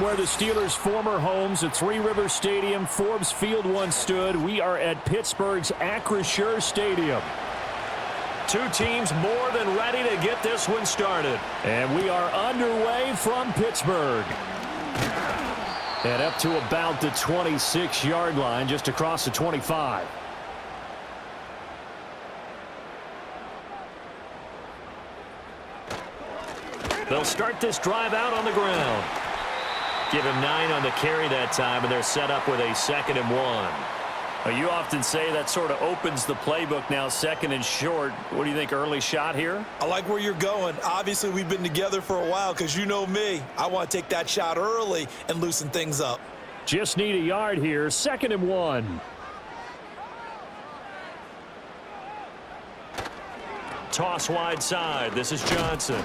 where the Steelers' former homes, at Three Rivers Stadium, Forbes Field once stood. We are at Pittsburgh's Acrisure Stadium. Two teams more than ready to get this one started. And we are underway from Pittsburgh. And up to about the 26-yard line, just across the 25. They'll start this drive out on the ground. Give him 9 on the carry that time, and they're set up with a 2nd and 1. You often say that sort of opens the playbook now, 2nd and short. What do you think, early shot here? I like where you're going. Obviously, we've been together for a while because you know me. I want to take that shot early and loosen things up. Just need a yard here, 2nd and 1. Toss wide side. This is Johnson.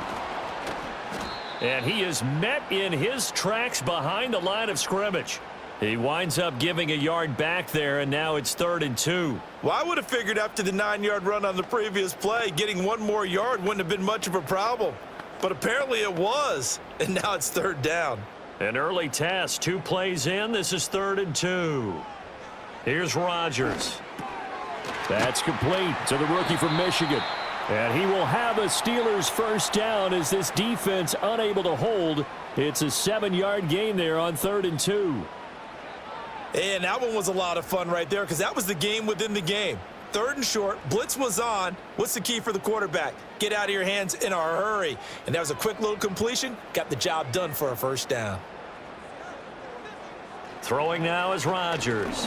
And he is met in his tracks behind the line of scrimmage. He winds up giving a yard back there, and now it's 3rd and 2. Well, I would have figured after the 9-yard run on the previous play, getting 1 more yard wouldn't have been much of a problem. But apparently it was, and now it's 3rd down. An early test, 2 plays in. This is 3rd and 2. Here's Rodgers. That's complete to the rookie from Michigan. And he will have a Steelers first down as this defense unable to hold. It's a 7-yard gain there on 3rd and 2. And that one was a lot of fun right there because that was the game within the game. 3rd and short, blitz was on. What's the key for the quarterback? Get out of your hands in a hurry. And that was a quick little completion. Got the job done for a first down. Throwing now is Rodgers.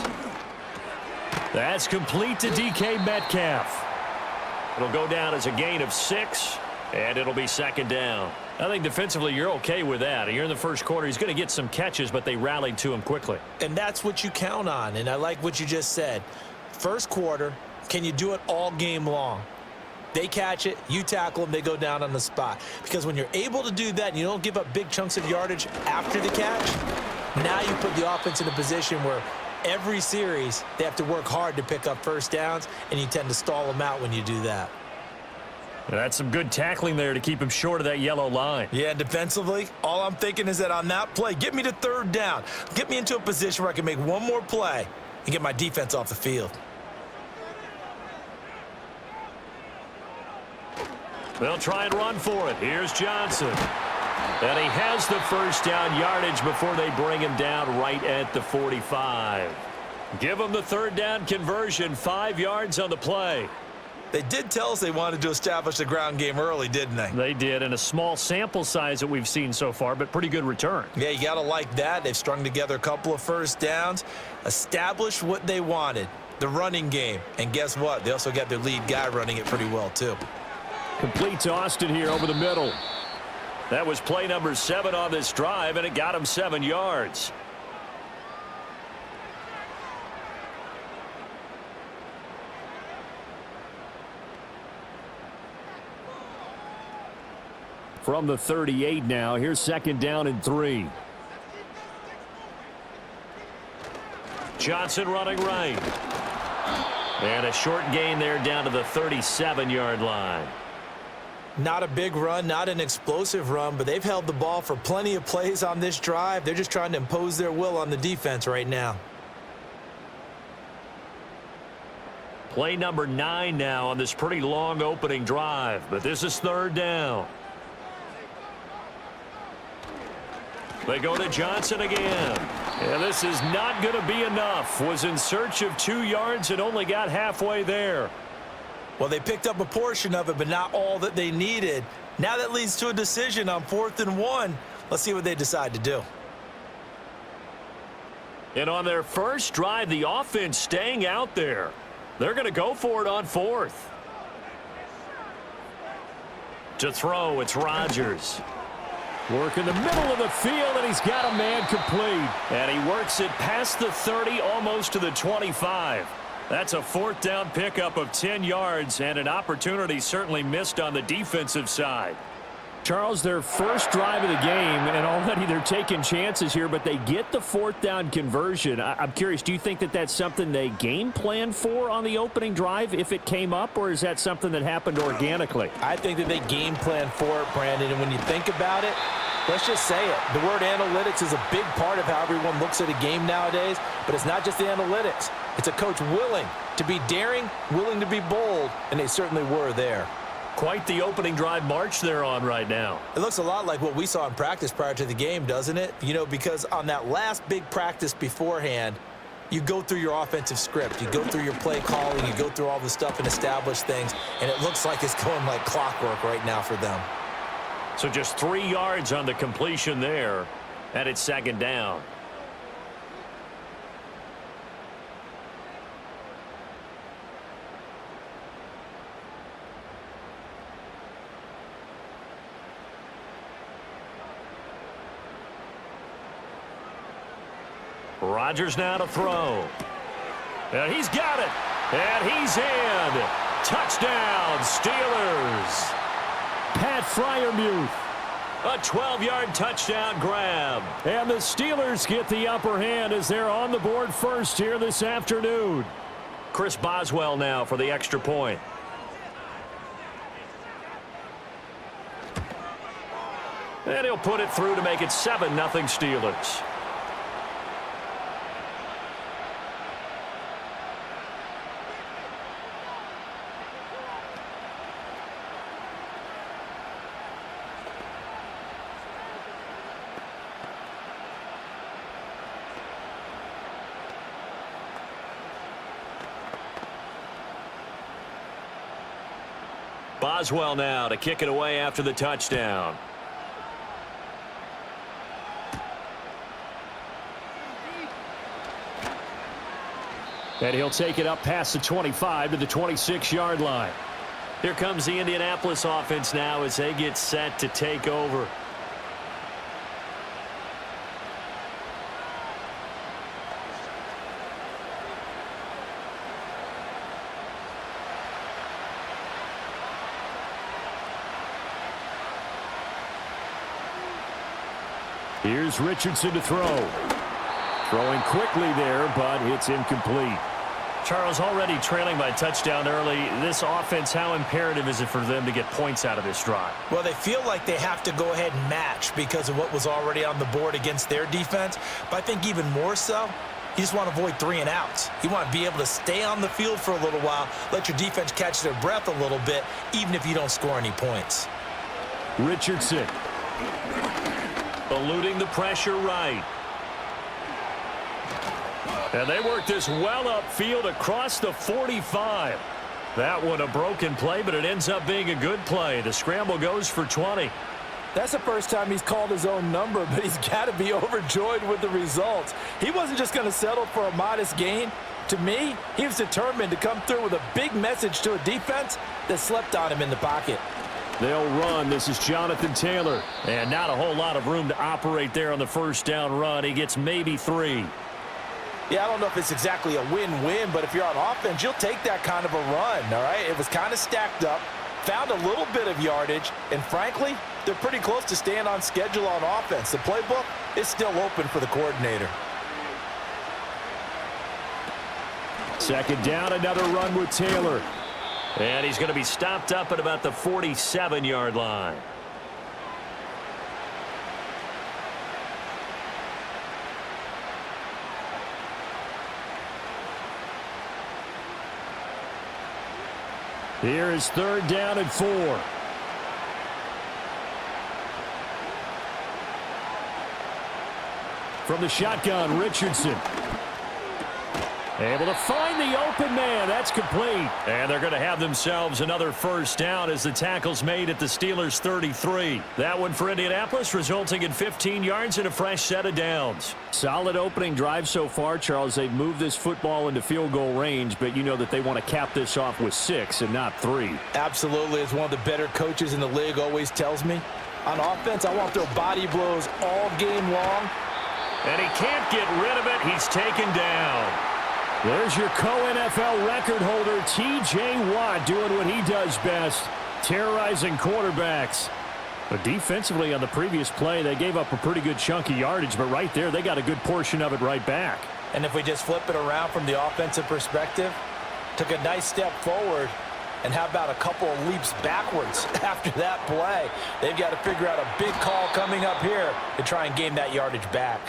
That's complete to DK Metcalf. It'll go down as a gain of 6, and it'll be 2nd down. I think defensively you're okay with that. You're in the first quarter. He's going to get some catches, but they rallied to him quickly. And that's what you count on, and I like what you just said. First quarter, can you do it all game long? They catch it, you tackle them, they go down on the spot. Because when you're able to do that and you don't give up big chunks of yardage after the catch, now you put the offense in a position where every series they have to work hard to pick up first downs, and you tend to stall them out when you do that. That's some good tackling there to keep him short of that yellow line. Yeah, and defensively, all I'm thinking is that on that play, get me to 3rd down. Get me into a position where I can make 1 more play and get my defense off the field. They'll try and run for it. Here's Johnson. And he has the first down yardage before they bring him down right at the 45. Give him the 3rd down conversion, 5 yards on the play. They did tell us they wanted to establish the ground game early, didn't they? They did, and a small sample size that we've seen so far, but pretty good return. Yeah, you got to like that. They've strung together a couple of first downs, established what they wanted, the running game. And guess what? They also got their lead guy running it pretty well, too. Complete to Austin here over the middle. That was play number 7 on this drive, and it got him 7 yards. From the 38 now, here's 2nd down and 3. Johnson running right. And a short gain there down to the 37-yard line. Not a big run, not an explosive run, but they've held the ball for plenty of plays on this drive. They're just trying to impose their will on the defense right now. Play number 9 now on this pretty long opening drive, but this is 3rd down. They go to Johnson again. And this is not going to be enough. Was in search of 2 yards and only got halfway there. Well, they picked up a portion of it, but not all that they needed. Now that leads to a decision on 4th and 1. Let's see what they decide to do. And on their first drive, the offense staying out there. They're going to go for it on 4th. To throw, it's Rodgers. Work in the middle of the field, and he's got a man complete. And he works it past the 30, almost to the 25. That's a 4th down pickup of 10 yards, and an opportunity certainly missed on the defensive side. Charles, their first drive of the game, and already they're taking chances here, but they get the 4th down conversion. I'm curious, do you think that that's something they game planned for on the opening drive if it came up, or is that something that happened organically? I think that they game planned for it, Brandon, and when you think about it, Let's just say it. The word analytics is a big part of how everyone looks at a game nowadays, but it's not just the analytics. It's a coach willing to be daring, willing to be bold, and they certainly were there. Quite the opening drive march they're on right now. It looks a lot like what we saw in practice prior to the game, doesn't it? You know, because on that last big practice beforehand, you go through your offensive script, you go through your play calling, you go through all the stuff and establish things, and it looks like it's going like clockwork right now for them. So just 3 yards on the completion there, and it's second down. Rodgers now to throw. And he's got it. And he's in. Touchdown, Steelers. Pat Freiermuth. A 12-yard touchdown grab. And the Steelers get the upper hand as they're on the board first here this afternoon. Chris Boswell now for the extra point. And he'll put it through to make it 7-0 Steelers. Boswell now to kick it away after the touchdown. And he'll take it up past the 25 to the 26-yard line. Here comes the Indianapolis offense now as they get set to take over. Here's Richardson to throw. Throwing quickly there, but it's incomplete. Charles, already trailing by touchdown early. This offense, how imperative is it for them to get points out of this drive? Well, they feel like they have to go ahead and match because of what was already on the board against their defense. But I think even more so, you just want to avoid 3 and outs. You want to be able to stay on the field for a little while, let your defense catch their breath a little bit, even if you don't score any points. Richardson. Eluding the pressure right. And they work this well upfield across the 45. That one a broken play, but it ends up being a good play. The scramble goes for 20. That's the first time he's called his own number, but he's got to be overjoyed with the results. He wasn't just going to settle for a modest gain. To me, he was determined to come through with a big message to a defense that slept on him in the pocket. They'll run. This is Jonathan Taylor. And not a whole lot of room to operate there on the first down run. He gets maybe 3. Yeah, I don't know if it's exactly a win-win, but if you're on offense, you'll take that kind of a run, all right? It was kind of stacked up, found a little bit of yardage, and frankly, they're pretty close to staying on schedule on offense. The playbook is still open for the coordinator. Second down, another run with Taylor. And he's going to be stopped up at about the 47-yard line. Here is 3rd down and 4. From the shotgun, Richardson. Able to find the open man. That's complete. And they're going to have themselves another first down as the tackle's made at the Steelers' 33. That one for Indianapolis, resulting in 15 yards and a fresh set of downs. Solid opening drive so far, Charles. They've moved this football into field goal range, but you know that they want to cap this off with 6 and not 3. Absolutely. As one of the better coaches in the league always tells me, on offense, I want their body blows all game long. And he can't get rid of it. He's taken down. There's your co-NFL record holder, T.J. Watt, doing what he does best, terrorizing quarterbacks. But defensively on the previous play, they gave up a pretty good chunk of yardage, but right there, they got a good portion of it right back. And if we just flip it around from the offensive perspective, took a nice step forward, And how about a couple of leaps backwards after that play? They've got to figure out a big call coming up here to try and gain that yardage back.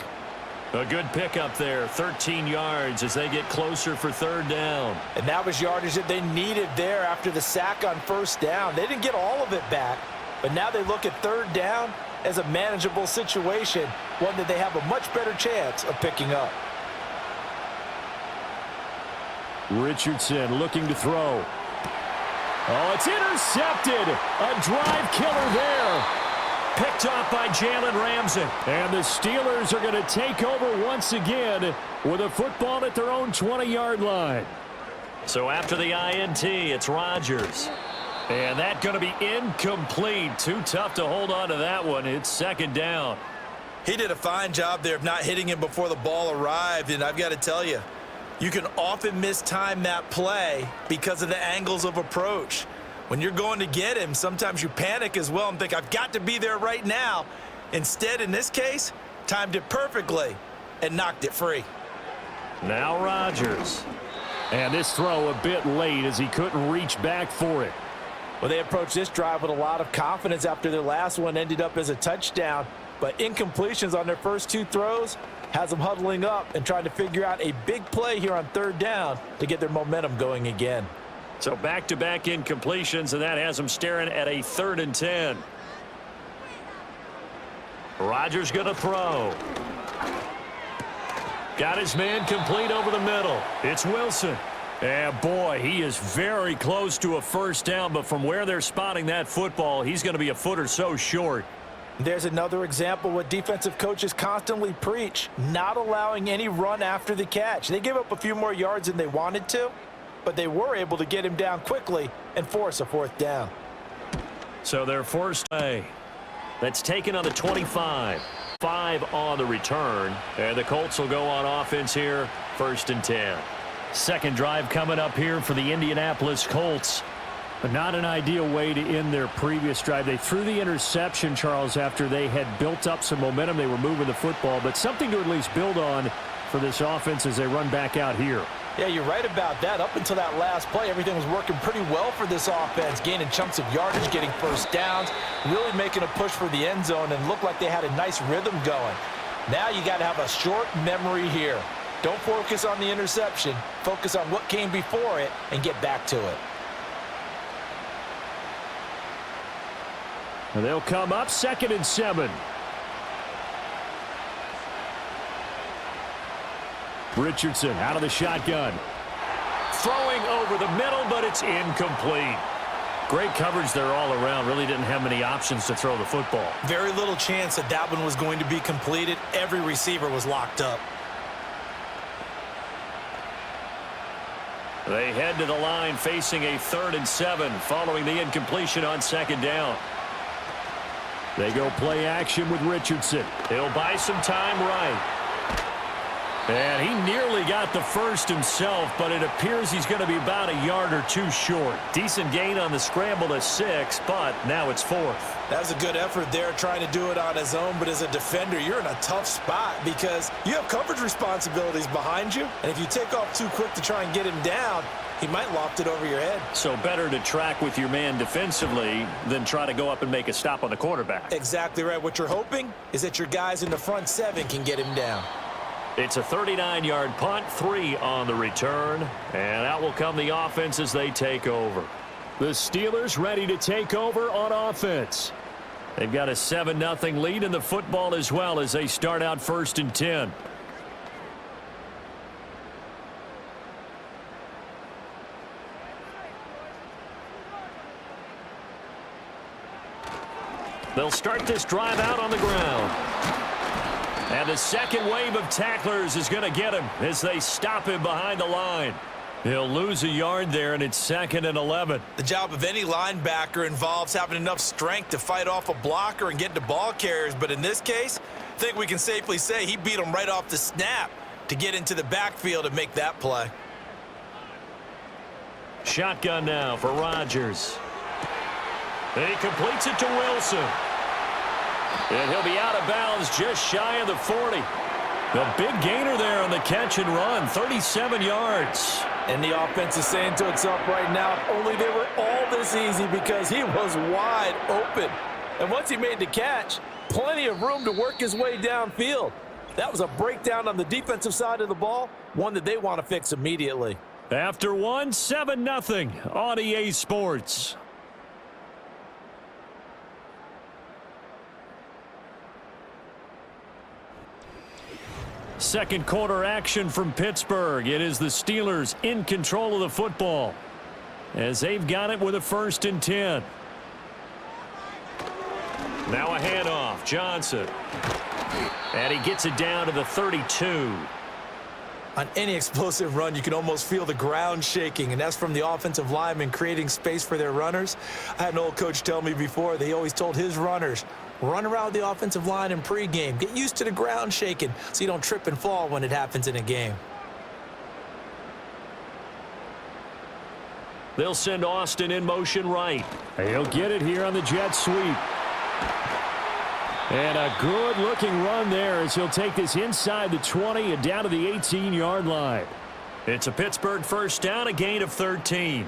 A good pickup there, 13 yards as they get closer for third down. And that was yardage that they needed there after the sack on first down. They didn't get all of it back, but now they look at third down as a manageable situation, one that they have a much better chance of picking up. Richardson looking to throw. Oh, it's intercepted. A drive killer there. Picked off by Jalen Ramsey. And the Steelers are going to take over once again with a football at their own 20-yard line. So after the INT, it's Rodgers. And that's going to be incomplete. Too tough to hold on to that one. It's second down. He did a fine job there of not hitting him before the ball arrived, and I've got to tell you, you can often mistime that play because of the angles of approach. When you're going to get him, sometimes you panic as well and think, I've got to be there right now. Instead, in this case, timed it perfectly and knocked it free. Now Rodgers. And this throw a bit late as he couldn't reach back for it. Well, they approached this drive with a lot of confidence after their last one ended up as a touchdown. But incompletions on their first two throws has them huddling up and trying to figure out a big play here on third down to get their momentum going again. So back-to-back incompletions, and that has them staring at a 3rd and 10. Rodgers going to throw. Got his man complete over the middle. It's Wilson. And boy, he is very close to a first down, but from where they're spotting that football, he's going to be a foot or so short. There's another example what defensive coaches constantly preach, not allowing any run after the catch. They gave up a few more yards than they wanted to, but they were able to get him down quickly and force a 4th down. So their first play. That's taken on the 25. 5 on the return. And the Colts will go on offense here, 1st and 10. Second drive coming up here for the Indianapolis Colts. But not an ideal way to end their previous drive. They threw the interception, Charles, after they had built up some momentum. They were moving the football, but something to at least build on for this offense as they run back out here. Yeah, you're right about that. Up until that last play, everything was working pretty well for this offense, gaining chunks of yardage, getting first downs, really making a push for the end zone, and looked like they had a nice rhythm going. Now you got to have a short memory here. Don't focus on the interception. Focus on what came before it and get back to it. And they'll come up 2nd and 7. Richardson out of the shotgun. Throwing over the middle, but it's incomplete. Great coverage there all around. Really didn't have many options to throw the football. Very little chance that that one was going to be completed. Every receiver was locked up. They head to the line facing a 3rd and 7 following the incompletion on 2nd down. They go play action with Richardson. He'll buy some time right. And he nearly got the first himself, but it appears he's going to be about a yard or two short. Decent gain on the scramble to 6, but now it's 4th. That was a good effort there trying to do it on his own, but as a defender, you're in a tough spot because you have coverage responsibilities behind you, and if you take off too quick to try and get him down, he might loft it over your head. So better to track with your man defensively than try to go up and make a stop on the quarterback. Exactly right. What you're hoping is that your guys in the front 7 can get him down. It's a 39-yard punt, 3 on the return, and out will come the offense as they take over. The Steelers ready to take over on offense. They've got a 7-0 lead in the football as well as they start out 1st and 10. They'll start this drive out on the ground. And the second wave of tacklers is going to get him as they stop him behind the line. He'll lose a yard there, and it's 2nd and 11. The job of any linebacker involves having enough strength to fight off a blocker and get to ball carriers. But in this case, I think we can safely say he beat him right off the snap to get into the backfield and make that play. Shotgun now for Rodgers. And he completes it to Wilson. And he'll be out of bounds just shy of the 40. The big gainer there on the catch and run, 37 yards. And the offense is saying to itself right now, if only they were all this easy, because he was wide open. And once he made the catch, plenty of room to work his way downfield. That was a breakdown on the defensive side of the ball, one that they want to fix immediately. After one, 7-0 on EA Sports. Second quarter action from Pittsburgh. It is the Steelers in control of the football as they've got it with a 1st and 10. Now a handoff. Johnson. And he gets it down to the 32. On any explosive run, you can almost feel the ground shaking, and that's from the offensive linemen creating space for their runners. I had an old coach tell me before, they always told his runners, run around the offensive line in pregame. Get used to the ground shaking so you don't trip and fall when it happens in a game. They'll send Austin in motion right. He'll get it here on the jet sweep. And a good-looking run there as he'll take this inside the 20 and down to the 18-yard line. It's a Pittsburgh 1st down, a gain of 13.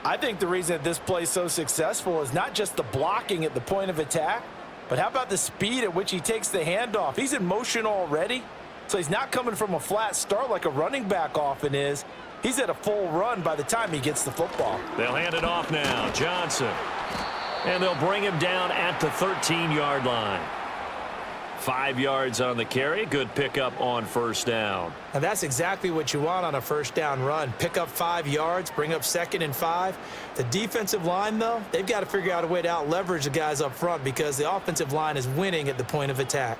I think the reason that this play is so successful is not just the blocking at the point of attack, but how about the speed at which he takes the handoff? He's in motion already, so he's not coming from a flat start like a running back often is. He's at a full run by the time he gets the football. They'll hand it off now. Johnson. And they'll bring him down at the 13-yard line. 5 yards on the carry. Good pickup on 1st down. And that's exactly what you want on a 1st down run. Pick up 5 yards, bring up 2nd and 5. The defensive line, though, they've got to figure out a way to out-leverage the guys up front because the offensive line is winning at the point of attack.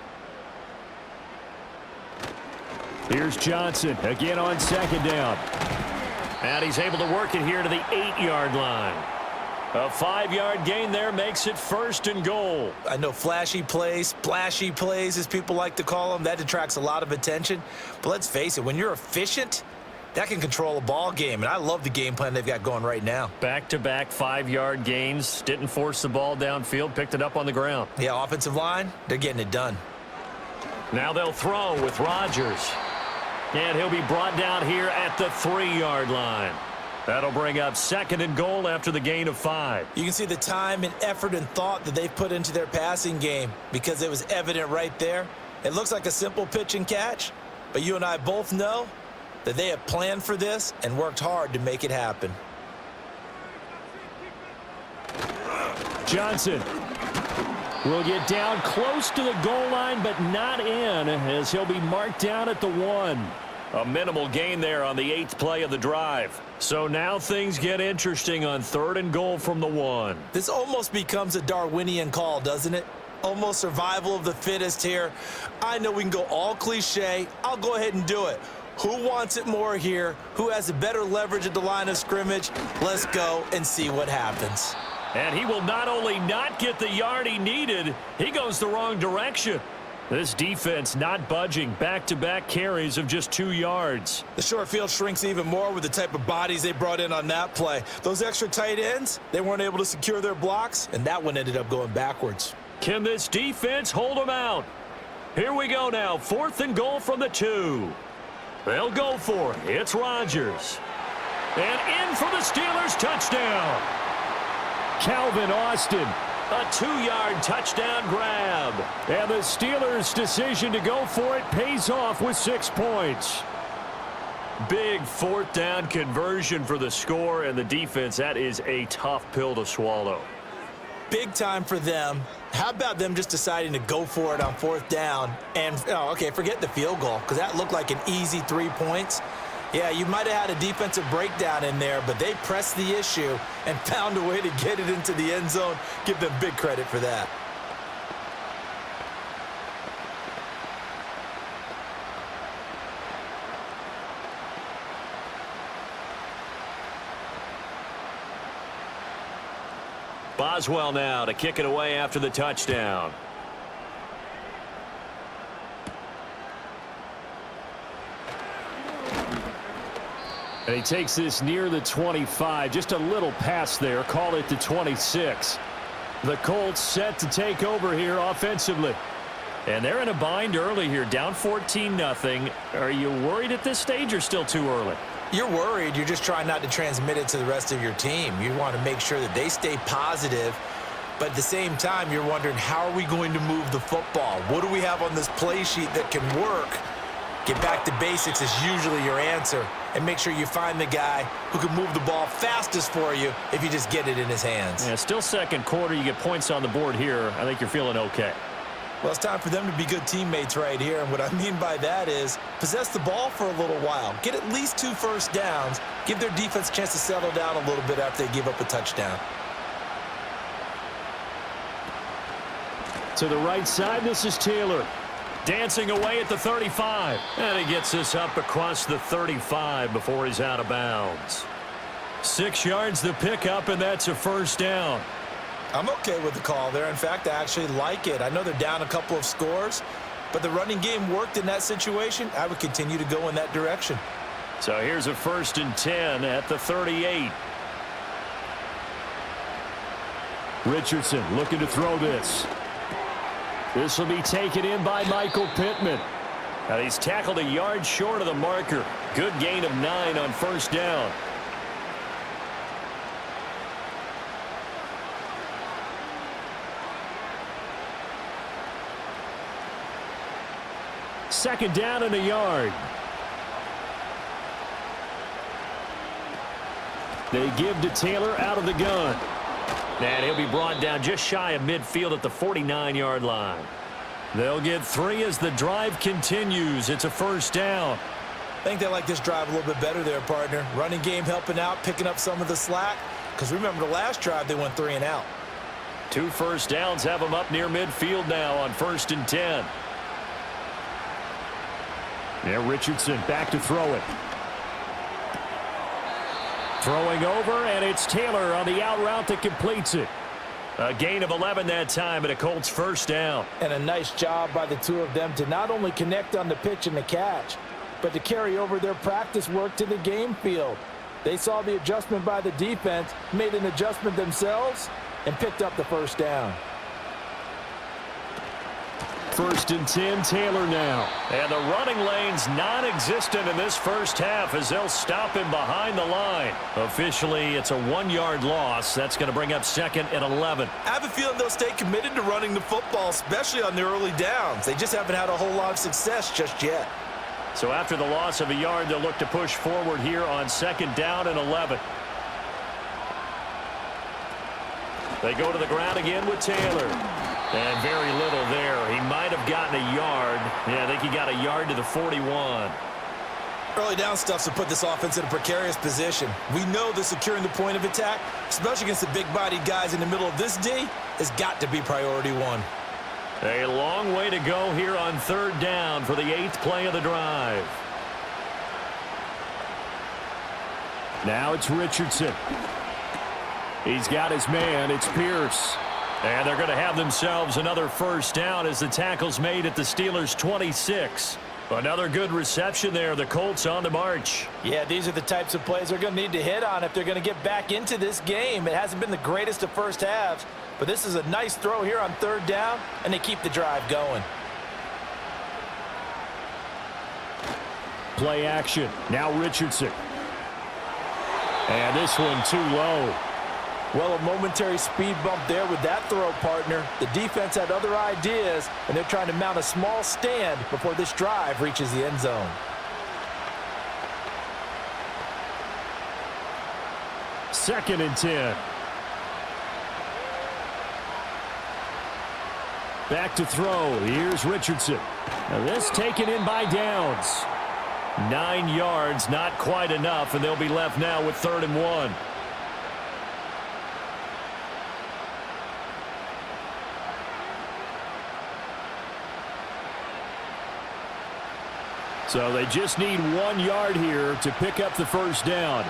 Here's Johnson again on 2nd down. And he's able to work it here to the 8-yard line. A 5-yard gain there makes it 1st and goal. I know flashy plays, splashy plays, as people like to call them, that attracts a lot of attention. But let's face it, when you're efficient, that can control a ball game. And I love the game plan they've got going right now. Back-to-back 5-yard gains. Didn't force the ball downfield, picked it up on the ground. Yeah, offensive line, they're getting it done. Now they'll throw with Rodgers. And he'll be brought down here at the 3-yard line. That'll bring up 2nd and goal after the gain of 5. You can see the time and effort and thought that they've put into their passing game because it was evident right there. It looks like a simple pitch and catch, but you and I both know that they have planned for this and worked hard to make it happen. Johnson will get down close to the goal line, but not in, as he'll be marked down at the 1. A minimal gain there on the 8th play of the drive. So now things get interesting on 3rd and goal from the 1. This almost becomes a Darwinian call, doesn't it? Almost survival of the fittest here. I know we can go all cliche. I'll go ahead and do it. Who wants it more here? Who has a better leverage at the line of scrimmage? Let's go and see what happens. And he will not only not get the yard he needed, he goes the wrong direction. This defense not budging. Back-to-back carries of just 2 yards. The short field shrinks even more with the type of bodies they brought in on that play. Those extra tight ends, they weren't able to secure their blocks, and that one ended up going backwards. Can this defense hold them out? Here we go now. 4th and goal from the 2. They'll go for it. It's Rodgers. And in for the Steelers touchdown. Calvin Austin. A 2-yard touchdown grab. And the Steelers' decision to go for it pays off with 6 points. Big 4th down conversion for the score, and the defense, that is a tough pill to swallow. Big time for them. How about them just deciding to go for it on 4th down? And, okay, forget the field goal, because that looked like an easy 3 points. Yeah, you might have had a defensive breakdown in there, but they pressed the issue and found a way to get it into the end zone. Give them big credit for that. Boswell now to kick it away after the touchdown. And he takes this near the 25. Just a little pass there. Call it the 26. The Colts set to take over here offensively. And they're in a bind early here. Down 14-0. Are you worried at this stage or still too early? You're worried. You're just trying not to transmit it to the rest of your team. You want to make sure that they stay positive, but at the same time, you're wondering, how are we going to move the football? What do we have on this play sheet that can work? Get back to basics is usually your answer, and make sure you find the guy who can move the ball fastest for you if you just get it in his hands. Yeah, still second quarter. You get points on the board here. I think you're feeling okay. Well, it's time for them to be good teammates right here, and what I mean by that is possess the ball for a little while. Get at least 2 first downs. Give their defense a chance to settle down a little bit after they give up a touchdown. To the right side, this is Taylor. Dancing away at the 35. And he gets this up across the 35 before he's out of bounds. 6 yards the pickup, and that's a first down. I'm okay with the call there. In fact, I actually like it. I know they're down a couple of scores, but the running game worked in that situation. I would continue to go in that direction. So here's a 1st and 10 at the 38. Richardson looking to throw this. This will be taken in by Michael Pittman. Now he's tackled a yard short of the marker. Good gain of 9 on 1st down. Second down and a yard. They give to Taylor out of the gun. And he'll be brought down just shy of midfield at the 49-yard line. They'll get 3 as the drive continues. It's a first down. I think they like this drive a little bit better there, partner. Running game helping out, picking up some of the slack. Because remember, the last drive, they went 3 and out. 2 first downs have them up near midfield now on 1st and 10. Yeah, Richardson back to throw it. Throwing over, and it's Taylor on the out route that completes it. A gain of 11 that time, and a Colts first down. And a nice job by the 2 of them to not only connect on the pitch and the catch, but to carry over their practice work to the game field. They saw the adjustment by the defense, made an adjustment themselves, and picked up the first down. 1st and 10, Taylor now. And the running lane's non-existent in this first half as they'll stop him behind the line. Officially, it's a 1-yard loss. That's going to bring up 2nd and 11. I have a feeling they'll stay committed to running the football, especially on their early downs. They just haven't had a whole lot of success just yet. So after the loss of a yard, they'll look to push forward here on 2nd down and 11. They go to the ground again with Taylor. And very little there. He might have gotten a yard. Yeah, I think he got a yard to the 41. Early down stuff to put this offense in a precarious position. We know that securing the point of attack, especially against the big-bodied guys in the middle of this D, has got to be priority 1. A long way to go here on 3rd down for the 8th play of the drive. Now it's Richardson. He's got his man. It's Pierce. And they're going to have themselves another first down as the tackle's made at the Steelers' 26. Another good reception there. The Colts on the march. Yeah, these are the types of plays they're going to need to hit on if they're going to get back into this game. It hasn't been the greatest of first halves, but this is a nice throw here on 3rd down, and they keep the drive going. Play action. Now Richardson. And this one too low. Well, a momentary speed bump there with that throw, partner. The defense had other ideas, and they're trying to mount a small stand before this drive reaches the end zone. Second and 10. Back to throw. Here's Richardson. Now this taken in by Downs. 9 yards, not quite enough, and they'll be left now with 3rd and 1. So they just need 1 yard here to pick up the first down.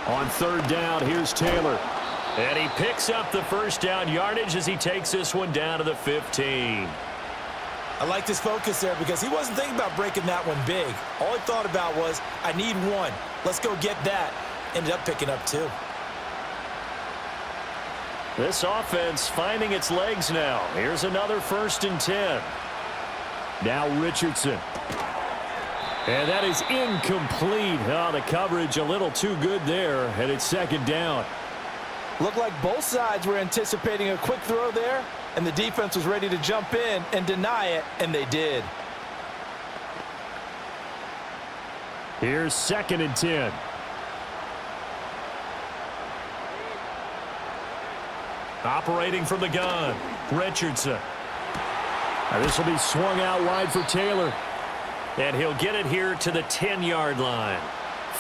On 3rd down, here's Taylor. And he picks up the first down yardage as he takes this one down to the 15. I like this focus there because he wasn't thinking about breaking that one big. All he thought about was, I need 1. Let's go get that. Ended up picking up 2. This offense finding its legs now. Here's another 1st and 10. Now Richardson. And that is incomplete. Oh, the coverage a little too good there, and it's second down. Looked like both sides were anticipating a quick throw there, and the defense was ready to jump in and deny it, and they did. Here's 2nd and 10. Operating from the gun, Richardson. This will be swung out wide for Taylor. And he'll get it here to the 10-yard line.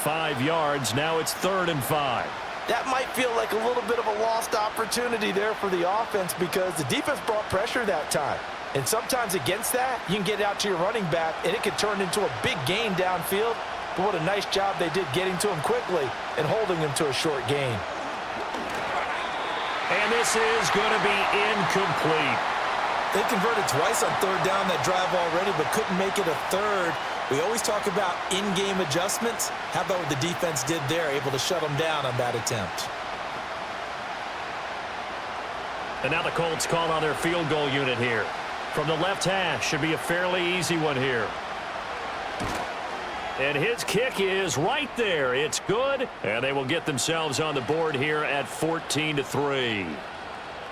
5 yards, now it's 3rd and 5. That might feel like a little bit of a lost opportunity there for the offense because the defense brought pressure that time. And sometimes against that, you can get out to your running back, and it could turn into a big gain downfield. But what a nice job they did getting to him quickly and holding him to a short gain. And this is going to be incomplete. They converted twice on 3rd down that drive already, but couldn't make it a 3rd. We always talk about in-game adjustments. How about what the defense did there, able to shut them down on that attempt? And now the Colts call on their field goal unit here. From the left hash, should be a fairly easy one here. And his kick is right there. It's good, and they will get themselves on the board here at 14-3.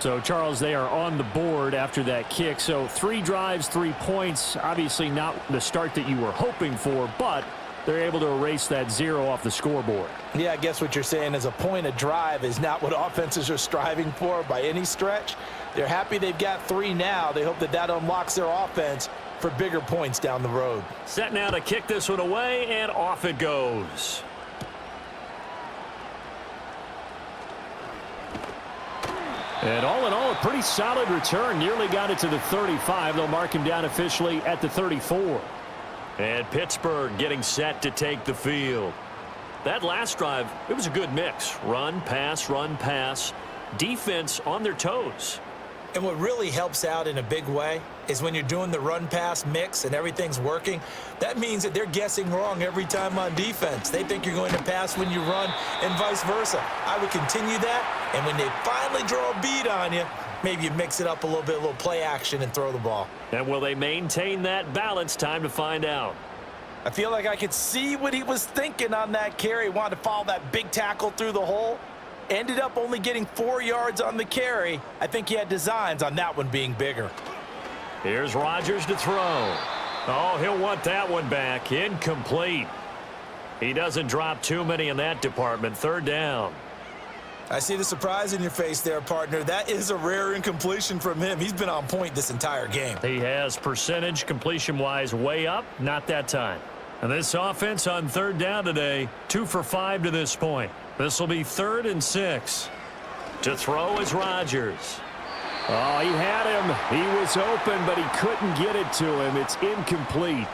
So, Charles, they are on the board after that kick. So 3 drives, 3 points. Obviously not the start that you were hoping for, but they're able to erase that 0 off the scoreboard. Yeah, I guess what you're saying is a point a drive is not what offenses are striving for by any stretch. They're happy they've got 3 now. They hope that that unlocks their offense for bigger points down the road. Set now to kick this one away, and off it goes. And all in all, a pretty solid return. Nearly got it to the 35. They'll mark him down officially at the 34. And Pittsburgh getting set to take the field. That last drive, it was a good mix. Run, pass, defense on their toes. And what really helps out in a big way is when you're doing the run-pass mix and everything's working, that means that they're guessing wrong every time on defense. They think you're going to pass when you run and vice versa. I would continue that, and when they finally draw a beat on you, maybe you mix it up a little bit, a little play action and throw the ball. And will they maintain that balance? Time to find out. I feel like I could see what he was thinking on that carry. He wanted to follow that big tackle through the hole. Ended up only getting 4 yards on the carry. I think he had designs on that one being bigger. Here's Rodgers to throw. Oh, he'll want that one back. Incomplete. He doesn't drop too many in that department. 3rd down. I see the surprise in your face there, partner. That is a rare incompletion from him. He's been on point this entire game. He has percentage completion-wise way up. Not that time. And this offense on 3rd down today, 2 for 5 to this point. This will be 3rd and 6. To throw is Rodgers. Oh, he had him. He was open, but he couldn't get it to him. It's incomplete.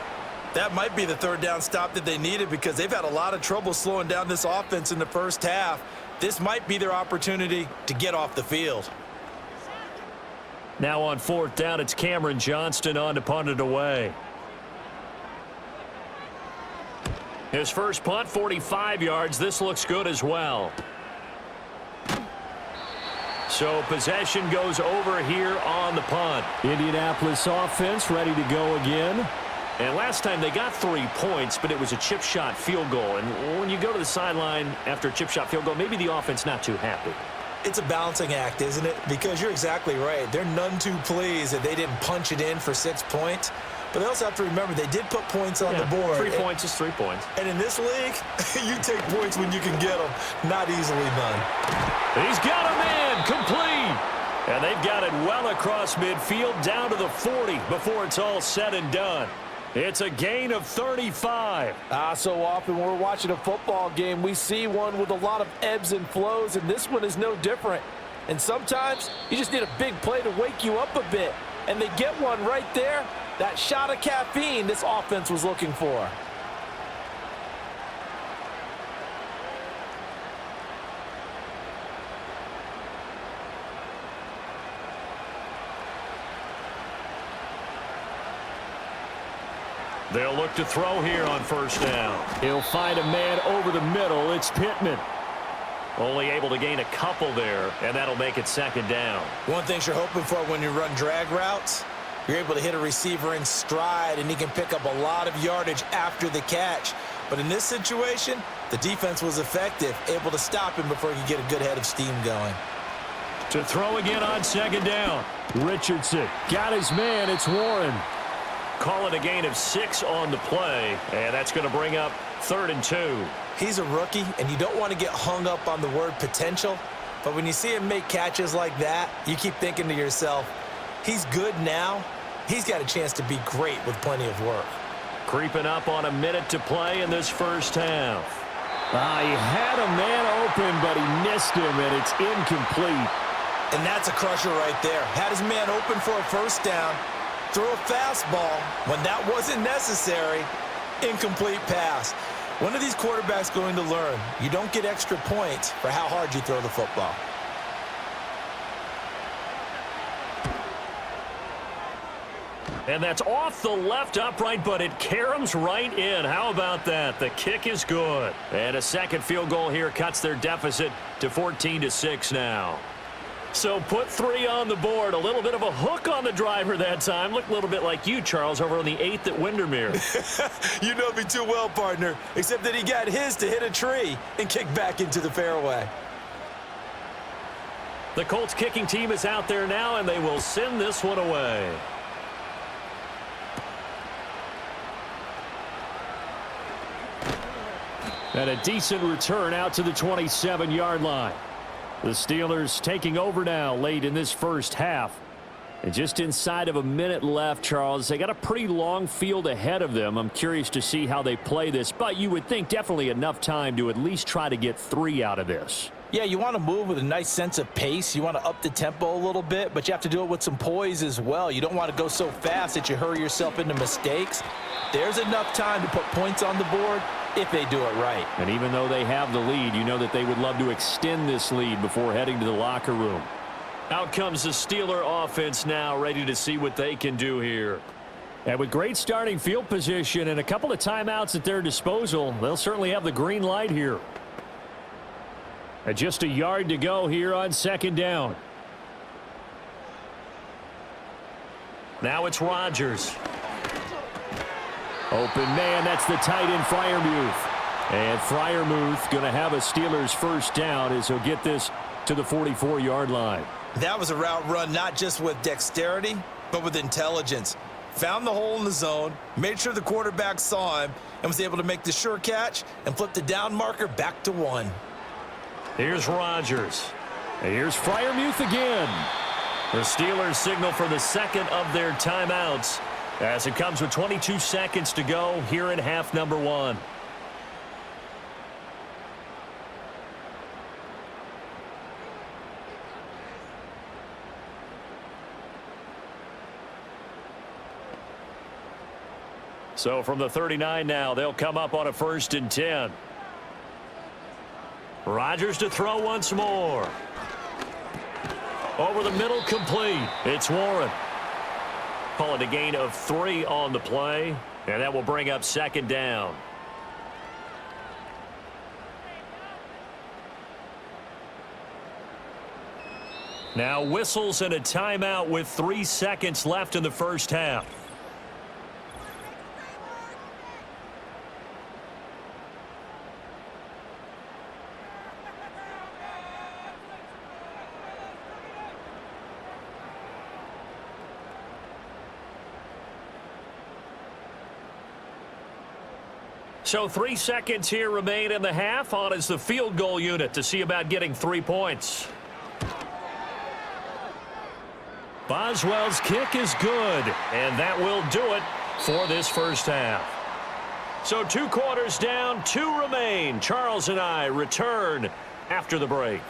That might be the 3rd down stop that they needed because they've had a lot of trouble slowing down this offense in the first half. This might be their opportunity to get off the field. Now on 4th down, it's Cameron Johnston on to punt it away. His first punt, 45 yards. This looks good as well. So possession goes over here on the punt. Indianapolis offense ready to go again. And last time they got 3 points, but it was a chip shot field goal. And when you go to the sideline after a chip shot field goal, maybe the offense not too happy. It's a balancing act, isn't it? Because you're exactly right. They're none too pleased that they didn't punch it in for 6 points. But they also have to remember they did put points on the board. 3 points is 3 points. And in this league, you take points when you can get them. Not easily done. He's got him in. Complete. And they've got it well across midfield down to the 40 before it's all said and done. It's a gain of 35. So often when we're watching a football game, we see one with a lot of ebbs and flows, and this one is no different. And sometimes you just need a big play to wake you up a bit. And they get one right there. That shot of caffeine this offense was looking for. They'll look to throw here on 1st down. He'll find a man over the middle. It's Pittman. Only able to gain a couple there, and that'll make it 2nd down. One thing you're hoping for when you run drag routes You're able to hit a receiver in stride, and he can pick up a lot of yardage after the catch. But in this situation, the defense was effective, able to stop him before he could get a good head of steam going. To throw again on second down. Richardson got his man. It's Warren. Call it a gain of 6 on the play, and that's going to bring up 3rd and 2. He's a rookie, and you don't want to get hung up on the word potential. But when you see him make catches like that, you keep thinking to yourself, he's good now. He's got a chance to be great with plenty of work. Creeping up on a minute to play in this first half. He had a man open, but he missed him, and it's incomplete. And that's a crusher right there. Had his man open for a first down, threw a fastball when that wasn't necessary, incomplete pass. When are these quarterbacks going to learn? You don't get extra points for how hard you throw the football. And that's off the left upright, but it caroms right in. How about that? The kick is good. And a second field goal here cuts their deficit to 14-6 now. So put 3 on the board. A little bit of a hook on the driver that time. Looked a little bit like you, Charles, over on the 8th at Windermere. You know me too well, partner, except that he got his to hit a tree and kick back into the fairway. The Colts kicking team is out there now, and they will send this one away. And a decent return out to the 27-yard line. The Steelers taking over now late in this first half. And just inside of a minute left, Charles, they got a pretty long field ahead of them. I'm curious to see how they play this, but you would think definitely enough time to at least try to get 3 out of this. Yeah, you want to move with a nice sense of pace. You want to up the tempo a little bit, but you have to do it with some poise as well. You don't want to go so fast that you hurry yourself into mistakes. There's enough time to put points on the board if they do it right. And even though they have the lead, you know that they would love to extend this lead before heading to the locker room. Out comes the Steeler offense now, ready to see what they can do here. And with great starting field position and a couple of timeouts at their disposal, they'll certainly have the green light here. And just a yard to go here on second down. Now it's Rodgers. Open man, that's the tight end Freiermuth. And Freiermuth going to have a Steelers first down as he'll get this to the 44-yard line. That was a route run not just with dexterity, but with intelligence. Found the hole in the zone, made sure the quarterback saw him, and was able to make the sure catch and flip the down marker back to 1. Here's Rodgers. And here's Freiermuth again. The Steelers signal for the second of their timeouts as it comes with 22 seconds to go here in half number 1. So from the 39 now, they'll come up on a 1st and 10. Rodgers to throw once more. Over the middle, complete. It's Warren. Call it a gain of 3 on the play, and that will bring up second down. Now whistles and a timeout with 3 seconds left in the first half. So 3 seconds here remain in the half. On is the field goal unit to see about getting 3 points. Boswell's kick is good, and that will do it for this first half. So 2 quarters down, 2 remain. Charles and I return after the break.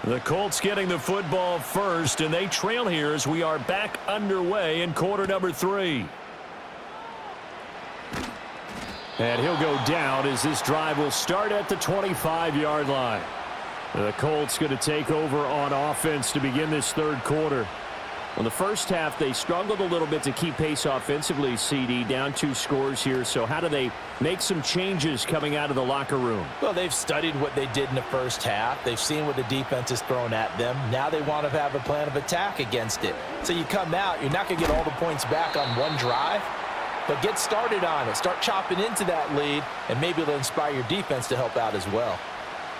The Colts getting the football first, and they trail here as we are back underway in quarter number 3. And he'll go down as this drive will start at the 25-yard line. The Colts going to take over on offense to begin this third quarter. Well, the first half, they struggled a little bit to keep pace offensively, CD, down 2 scores here. So how do they make some changes coming out of the locker room? Well, they've studied what they did in the first half. They've seen what the defense has thrown at them. Now they want to have a plan of attack against it. So you come out, you're not going to get all the points back on one drive, but get started on it. Start chopping into that lead, and maybe it'll inspire your defense to help out as well.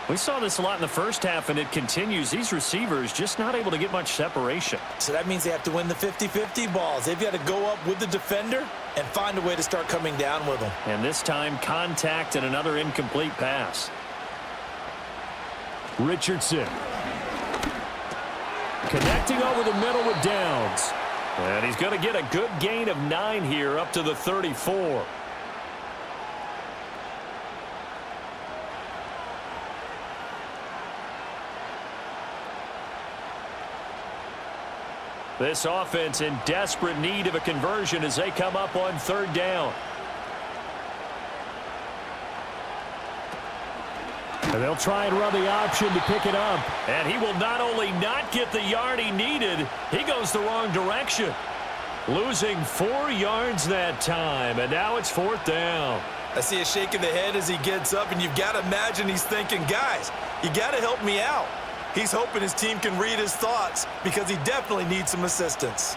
We saw this a lot in the first half, and it continues. These receivers just not able to get much separation. So that means they have to win the 50-50 balls. They've got to go up with the defender and find a way to start coming down with them. And this time, contact and another incomplete pass. Richardson. Connecting over the middle with Downs. And he's going to get a good gain of 9 here up to the 34. This offense in desperate need of a conversion as they come up on 3rd down. And they'll try and run the option to pick it up. And he will not only not get the yard he needed, he goes the wrong direction. Losing 4 yards that time, and now it's 4th down. I see a shake of the head as he gets up, and you've got to imagine he's thinking, guys, you got to help me out. He's hoping his team can read his thoughts because he definitely needs some assistance.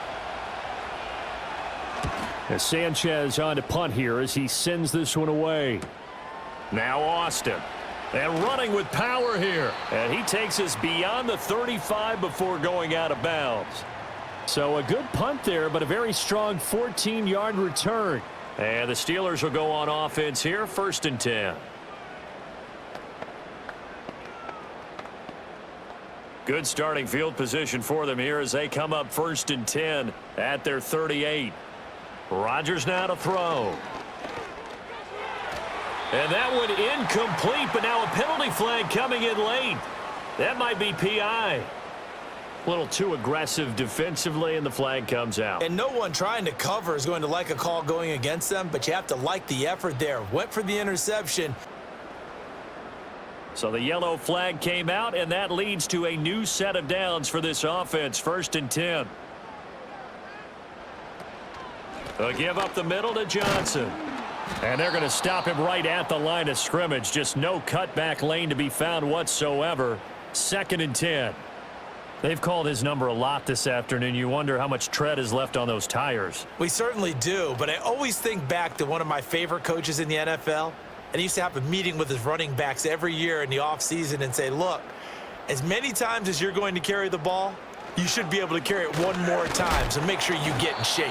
As Sanchez on to punt here as he sends this one away. Now Austin. And running with power here. And he takes us beyond the 35 before going out of bounds. So a good punt there, but a very strong 14-yard return. And the Steelers will go on offense here, 1st and 10. Good starting field position for them here as they come up 1st and 10 at their 38. Rodgers now to throw. And that one incomplete, but now a penalty flag coming in late. That might be PI. A little too aggressive defensively, and the flag comes out. And no one trying to cover is going to like a call going against them, but you have to like the effort there. Went for the interception. So the yellow flag came out, and that leads to a new set of downs for this offense, 1st and 10. They'll give up the middle to Johnson. And they're going to stop him right at the line of scrimmage. Just no cutback lane to be found whatsoever. 2nd and 10. They've called his number a lot this afternoon. You wonder how much tread is left on those tires. We certainly do, but I always think back to one of my favorite coaches in the NFL. And he used to have a meeting with his running backs every year in the offseason and say, look, as many times as you're going to carry the ball, you should be able to carry it one more time, so make sure you get in shape.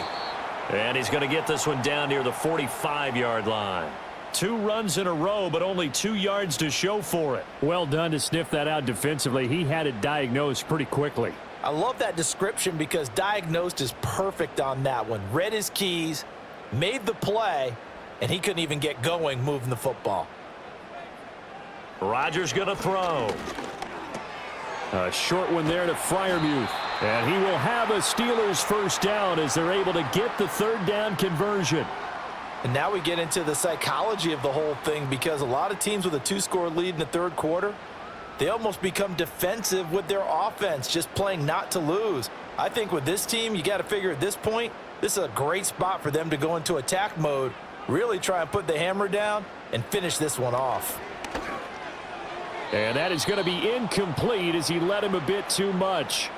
And he's going to get this one down near the 45-yard line. 2 runs in a row, but only 2 yards to show for it. Well done to sniff that out defensively. He had it diagnosed pretty quickly. I love that description because diagnosed is perfect on that one. Read his keys, made the play, and he couldn't even get going moving the football. Rodgers going to throw. A short one there to Freiermuth. And he will have a Steelers 1st down as they're able to get the 3rd down conversion. And now we get into the psychology of the whole thing because a lot of teams with a 2-score lead in the 3rd quarter, they almost become defensive with their offense, just playing not to lose. I think with this team, you got to figure at this point, this is a great spot for them to go into attack mode, really try and put the hammer down and finish this one off. And that is going to be incomplete as he led him a bit too much.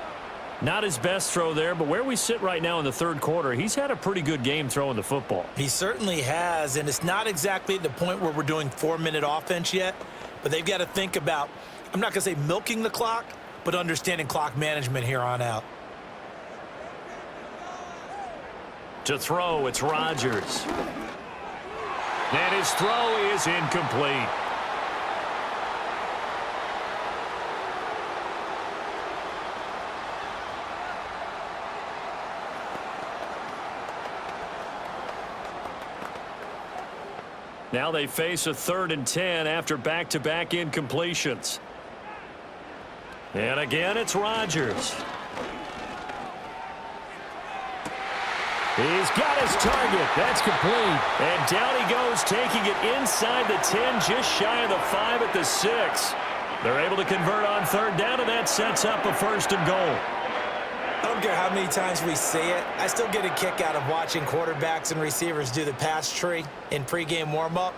Not his best throw there, but where we sit right now in the 3rd quarter, he's had a pretty good game throwing the football. He certainly has, and it's not exactly at the point where we're doing 4-minute offense yet, but they've got to think about, I'm not going to say milking the clock, but understanding clock management here on out. To throw, it's Rodgers. And his throw is incomplete. Now they face a 3rd and 10 after back-to-back incompletions. And again, it's Rodgers. He's got his target. That's complete. And down he goes, taking it inside the 10, just shy of the 5 at the 6. They're able to convert on 3rd down, and that sets up a 1st and goal. I don't care how many times we see it. I still get a kick out of watching quarterbacks and receivers do the pass tree in pregame warm-up.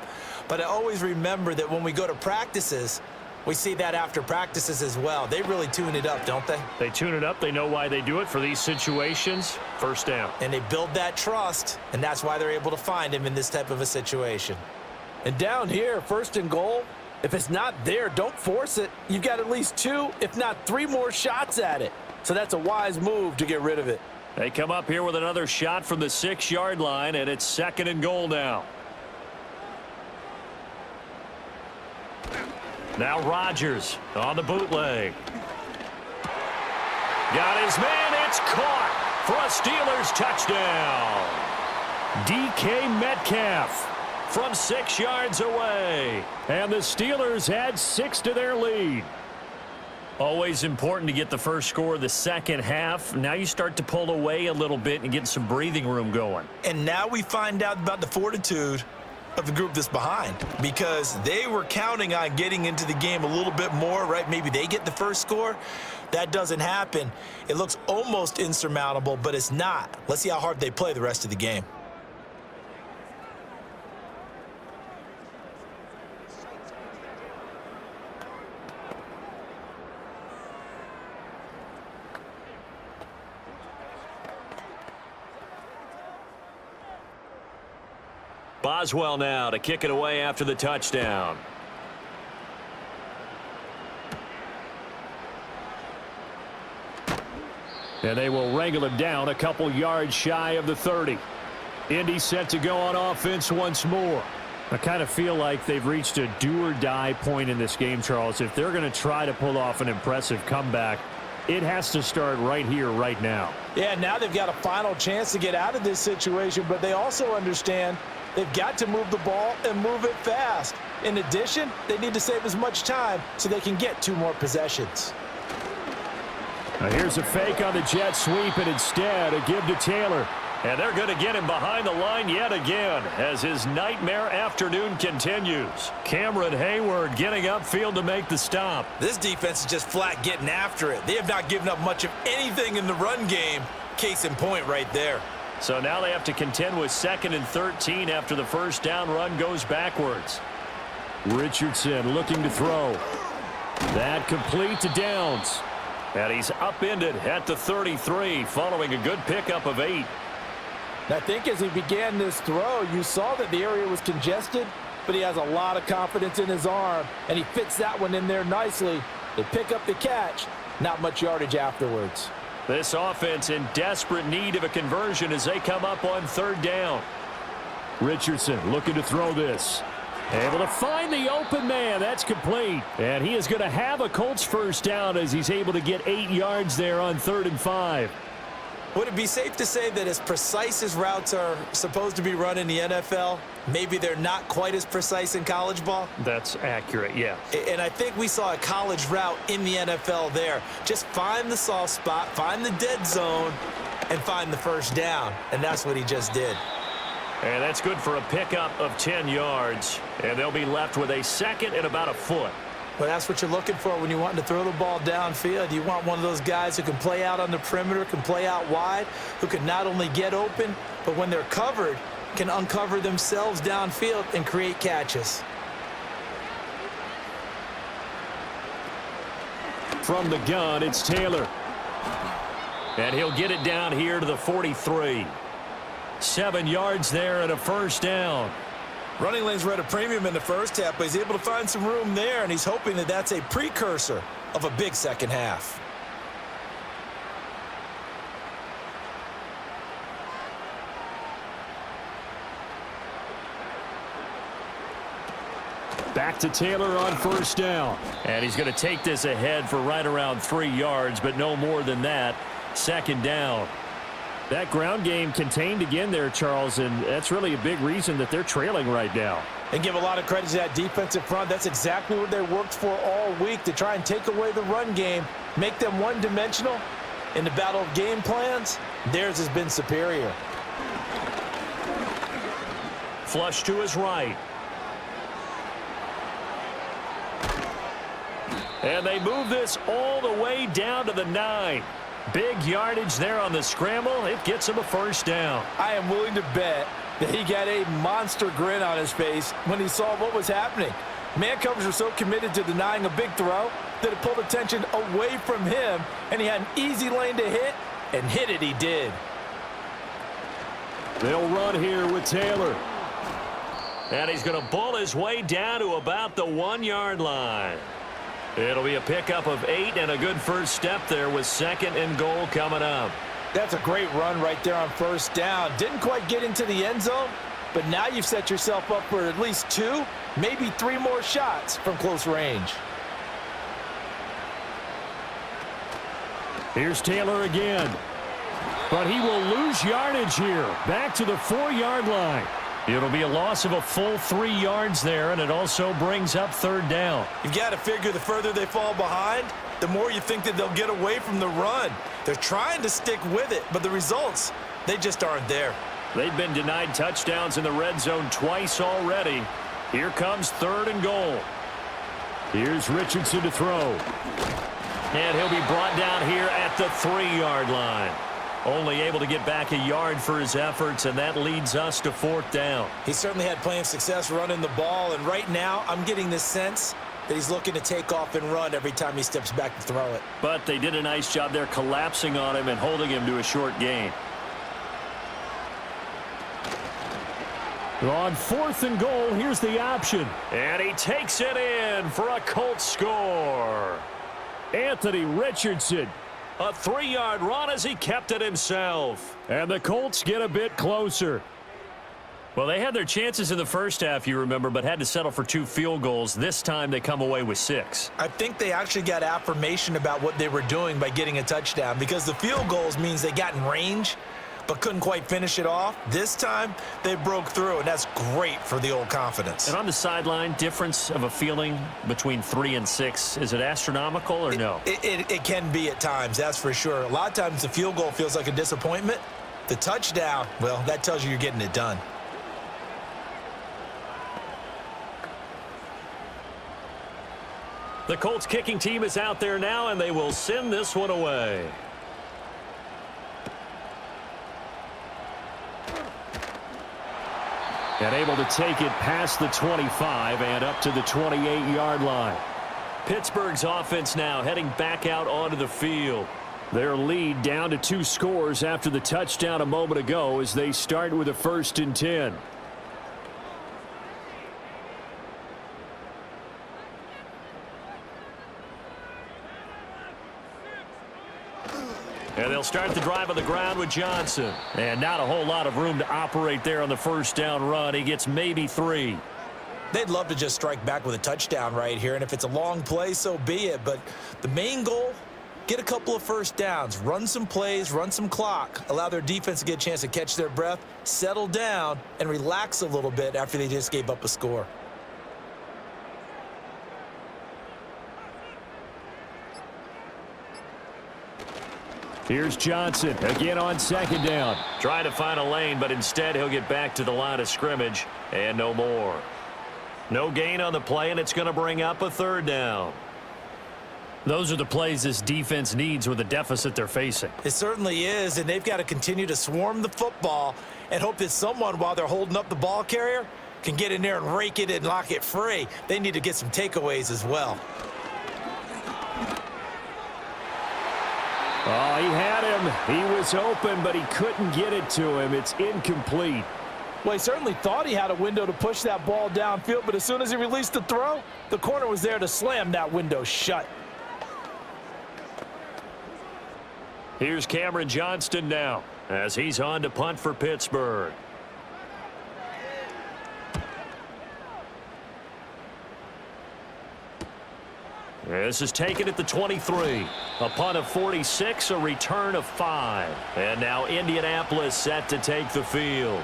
But I always remember that when we go to practices, we see that after practices as well. They really tune it up, don't they? They tune it up. They know why they do it for these situations. First down. And they build that trust, and that's why they're able to find him in this type of a situation. And down here, 1st and goal, if it's not there, don't force it. You've got at least 2, if not 3 more shots at it. So that's a wise move to get rid of it. They come up here with another shot from the 6-yard line, and it's 2nd and goal now. Now Rodgers on the bootleg. Got his man. It's caught for a Steelers touchdown. DK Metcalf from 6 yards away. And the Steelers add 6 to their lead. Always important to get the first score of the second half. Now you start to pull away a little bit and get some breathing room going. And now we find out about the fortitude of the group that's behind, because they were counting on getting into the game a little bit more, right? Maybe they get the first score. That doesn't happen. It looks almost insurmountable, but it's not. Let's see how hard they play the rest of the game. Boswell now to kick it away after the touchdown. And they will wrangle him down a couple yards shy of the 30. Indy set to go on offense once more. I kind of feel like they've reached a do-or-die point in this game, Charles. If they're going to try to pull off an impressive comeback, it has to start right here, right now. Yeah, now they've got a final chance to get out of this situation, but they also understand they've got to move the ball and move it fast. In addition, they need to save as much time so they can get 2 more possessions. Now here's a fake on the jet sweep, and instead a give to Taylor. And they're going to get him behind the line yet again as his nightmare afternoon continues. Cameron Hayward getting upfield to make the stop. This defense is just flat getting after it. They have not given up much of anything in the run game. Case in point right there. So now they have to contend with 2nd and 13 after the first down run goes backwards. Richardson looking to throw. That complete to Downs. And he's upended at the 33 following a good pickup of 8. I think as he began this throw, you saw that the area was congested, but he has a lot of confidence in his arm, and he fits that one in there nicely. They pick up the catch, not much yardage afterwards. This offense in desperate need of a conversion as they come up on 3rd down. Richardson looking to throw this. Able to find the open man. That's complete. And he is going to have a Colts first down as he's able to get 8 yards there on 3rd and 5. Would it be safe to say that as precise as routes are supposed to be run in the NFL, maybe they're not quite as precise in college ball? That's accurate, yeah. And I think we saw a college route in the NFL there. Just find the soft spot, find the dead zone, and find the first down. And that's what he just did. And that's good for a pickup of 10 yards. And they'll be left with a 2nd and about a foot. Well, that's what you're looking for when you want to throw the ball downfield. You want one of those guys who can play out on the perimeter, can play out wide, who can not only get open, but when they're covered, can uncover themselves downfield and create catches. From the gun, it's Taylor. And he'll get it down here to the 43. 7 yards there and a first down. Running lanes were at a premium in the first half, but he's able to find some room there, and he's hoping that that's a precursor of a big second half. Back to Taylor on first down. And he's going to take this ahead for right around 3 yards, but no more than that. 2nd down. That ground game contained again there, Charles, and that's really a big reason that they're trailing right now. And give a lot of credit to that defensive front. That's exactly what they worked for all week, to try and take away the run game, make them one-dimensional. In the battle of game plans, theirs has been superior. Flush to his right. And they move this all the way down to the 9. Big yardage there on the scramble. It gets him a first down. I am willing to bet that he got a monster grin on his face when he saw what was happening. Man coverage were so committed to denying a big throw that it pulled attention away from him, and he had an easy lane to hit, and hit it he did. They'll run here with Taylor. And he's going to bull his way down to about the 1-yard line. It'll be a pickup of 8 and a good first step there with 2nd and goal coming up. That's a great run right there on first down. Didn't quite get into the end zone, but now you've set yourself up for at least 2, maybe 3 more shots from close range. Here's Taylor again. But he will lose yardage here. Back to the 4-yard line. It'll be a loss of a full 3 yards there, and it also brings up 3rd down. You've got to figure the further they fall behind, the more you think that they'll get away from the run. They're trying to stick with it, but the results, they just aren't there. They've been denied touchdowns in the red zone twice already. Here comes 3rd and goal. Here's Richardson to throw. And he'll be brought down here at the 3-yard line. Only able to get back a yard for his efforts, and that leads us to 4th down. He certainly had plenty of success running the ball, and right now I'm getting this sense that he's looking to take off and run every time he steps back to throw it. But they did a nice job there collapsing on him and holding him to a short gain. On 4th and goal, here's the option. And he takes it in for a Colts score. Anthony Richardson. A 3-yard run as he kept it himself. And the Colts get a bit closer. Well, they had their chances in the first half, you remember, but had to settle for 2 field goals. This time they come away with 6. I think they actually got affirmation about what they were doing by getting a touchdown, because the field goals means they got in range but couldn't quite finish it off. This time they broke through, and that's great for the old confidence. And on the sideline, difference of a feeling between 3 and 6, is it astronomical or no? It can be at times, that's for sure. A lot of times the field goal feels like a disappointment. The touchdown, well, that tells you you're getting it done. The Colts kicking team is out there now, and they will send this one away. And able to take it past the 25 and up to the 28-yard line. Pittsburgh's offense now heading back out onto the field. Their lead down to 2 scores after the touchdown a moment ago as they start with a 1st and 10. And they'll start the drive on the ground with Johnson. And not a whole lot of room to operate there on the first down run. He gets maybe 3. They'd love to just strike back with a touchdown right here, and if it's a long play, so be it. But the main goal, get a couple of first downs, run some plays, run some clock, allow their defense to get a chance to catch their breath, settle down, and relax a little bit after they just gave up a score. Here's Johnson again on 2nd down. Trying to find a lane, but instead he'll get back to the line of scrimmage and no more. No gain on the play, and it's going to bring up a 3rd down. Those are the plays this defense needs with the deficit they're facing. It certainly is, and they've got to continue to swarm the football and hope that someone, while they're holding up the ball carrier, can get in there and rake it and lock it free. They need to get some takeaways as well. Oh, he had him. He was open, but he couldn't get it to him. It's incomplete. Well, he certainly thought he had a window to push that ball downfield, but as soon as he released the throw, the corner was there to slam that window shut. Here's Cameron Johnston now as he's on to punt for Pittsburgh. This is taken at the 23. A punt of 46, a return of 5. And now Indianapolis set to take the field.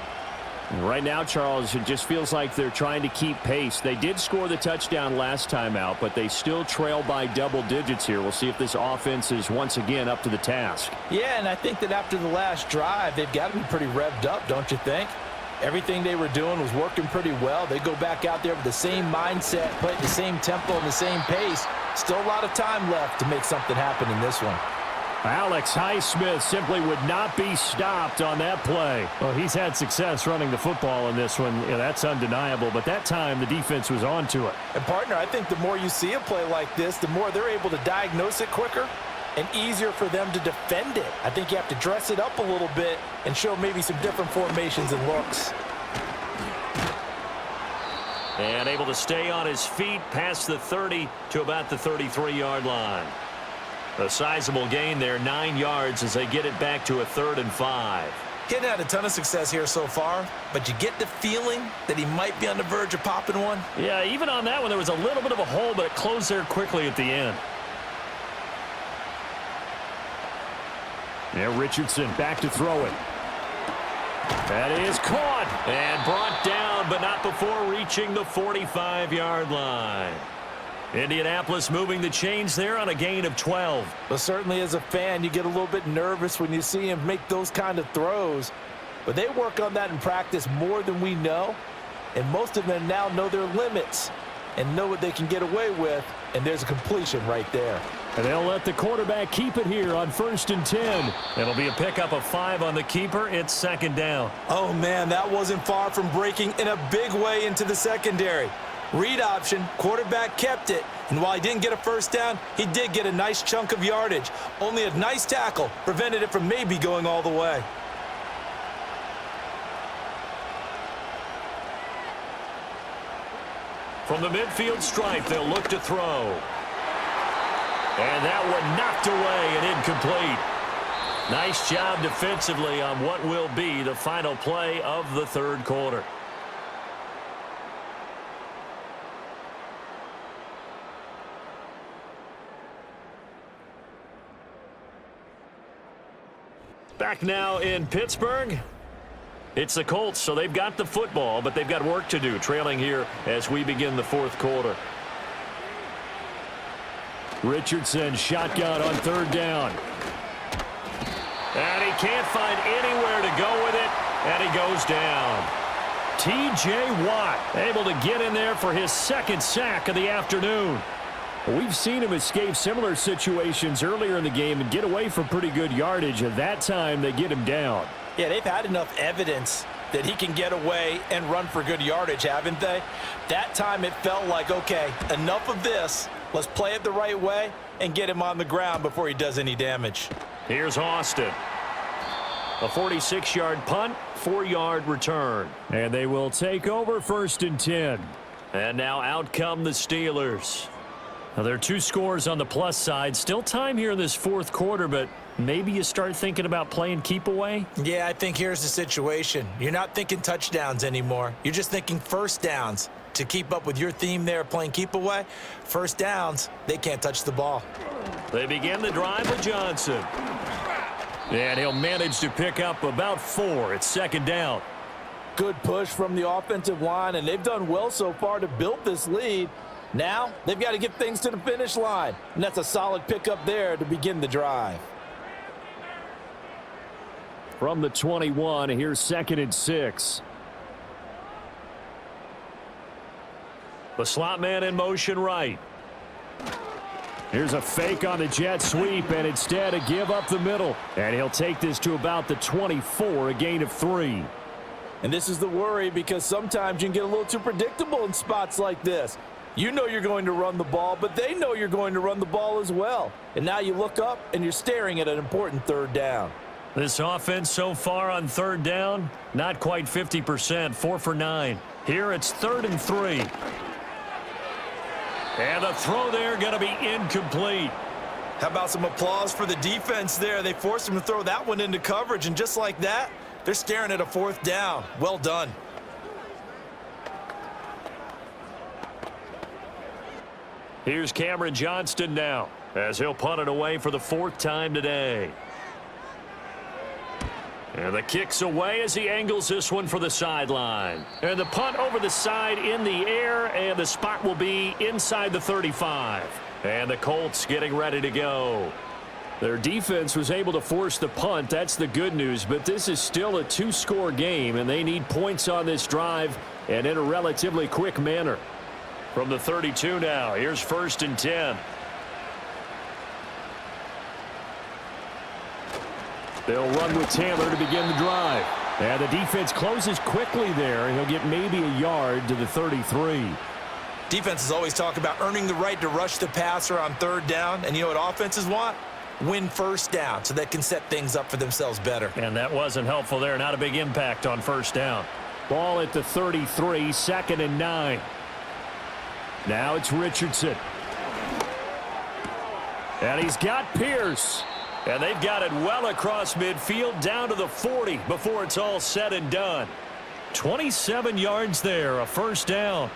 Right now, Charles, it just feels like they're trying to keep pace. They did score the touchdown last time out, but they still trail by double digits here. We'll see if this offense is once again up to the task. Yeah, and I think that after the last drive, they've got to be pretty revved up, don't you think? Everything they were doing was working pretty well. They go back out there with the same mindset, play at the same tempo and the same pace. Still a lot of time left to make something happen in this one. Alex Highsmith simply would not be stopped on that play. Well, he's had success running the football in this one. Yeah, that's undeniable. But that time, the defense was on to it. And, partner, I think the more you see a play like this, the more they're able to diagnose it quicker and easier for them to defend it. I think you have to dress it up a little bit and show maybe some different formations and looks. And able to stay on his feet past the 30 to about the 33-yard line. A sizable gain there, 9 yards as they get it back to a 3rd and 5. He hadn't had a ton of success here so far, but you get the feeling that he might be on the verge of popping one. Yeah, even on that one, there was a little bit of a hole, but it closed there quickly at the end. Now Richardson back to throw it. That is caught. And brought down, but not before reaching the 45-yard line. Indianapolis moving the chains there on a gain of 12. But certainly as a fan, you get a little bit nervous when you see him make those kind of throws. But they work on that in practice more than we know. And most of them now know their limits and know what they can get away with. And there's a completion right there. And they'll let the quarterback keep it here on 1st and 10. It'll be a pickup of 5 on the keeper. It's 2nd down. Oh, man, that wasn't far from breaking in a big way into the secondary. Read option, quarterback kept it, and while he didn't get a first down, he did get a nice chunk of yardage. Only a nice tackle prevented it from maybe going all the way. From the midfield stripe, they'll look to throw. And that one knocked away and incomplete. Nice job defensively on what will be the final play of the 3rd quarter. Back now in Pittsburgh. It's the Colts, so they've got the football, but they've got work to do, trailing here as we begin the 4th quarter. Richardson shotgun on 3rd down. And he can't find anywhere to go with it, and he goes down. T.J. Watt able to get in there for his 2nd sack of the afternoon. We've seen him escape similar situations earlier in the game and get away from pretty good yardage. At that time, they get him down. Yeah, they've had enough evidence that he can get away and run for good yardage, haven't they? That time it felt like, okay, enough of this. Let's play it the right way and get him on the ground before he does any damage. Here's Austin. A 46-yard punt, 4-yard return. And they will take over 1st and 10. And now out come the Steelers. Now, there are 2 scores on the plus side. Still time here in this 4th quarter, but maybe you start thinking about playing keep away? Yeah, I think here's the situation. You're not thinking touchdowns anymore. You're just thinking first downs. To keep up with your theme there, playing keep away, first downs, they can't touch the ball. They begin the drive with Johnson. And he'll manage to pick up about 4. It's 2nd down. Good push from the offensive line, and they've done well so far to build this lead. Now, they've got to get things to the finish line, and that's a solid pickup there to begin the drive. From the 21, here's 2nd and 6. The slot man in motion right. Here's a fake on the jet sweep, and instead a give up the middle. And he'll take this to about the 24, a gain of 3. And this is the worry, because sometimes you can get a little too predictable in spots like this. You know you're going to run the ball, but they know you're going to run the ball as well. And now you look up, and you're staring at an important 3rd down. This offense so far on 3rd down, not quite 50%, 4 for 9. Here it's 3rd and 3. And the throw there going to be incomplete. How about some applause for the defense there? They forced him to throw that one into coverage, and just like that, they're staring at a 4th down. Well done. Here's Cameron Johnston now, as he'll punt it away for the 4th time today. And the kick's away as he angles this one for the sideline. And the punt over the side in the air, and the spot will be inside the 35. And the Colts getting ready to go. Their defense was able to force the punt. That's the good news, but this is still a 2-score game, and they need points on this drive and in a relatively quick manner. From the 32 now, here's 1st and 10. They'll run with Taylor to begin the drive. And the defense closes quickly there, and he'll get maybe a yard to the 33. Defenses always talk about earning the right to rush the passer on third down. And you know what offenses want? Win first down so they can set things up for themselves better. And that wasn't helpful there. Not a big impact on first down. Ball at the 33, 2nd and 9. Now it's Richardson. And he's got Pierce. And they've got it well across midfield down to the 40 before it's all said and done. 27 yards there, a first down.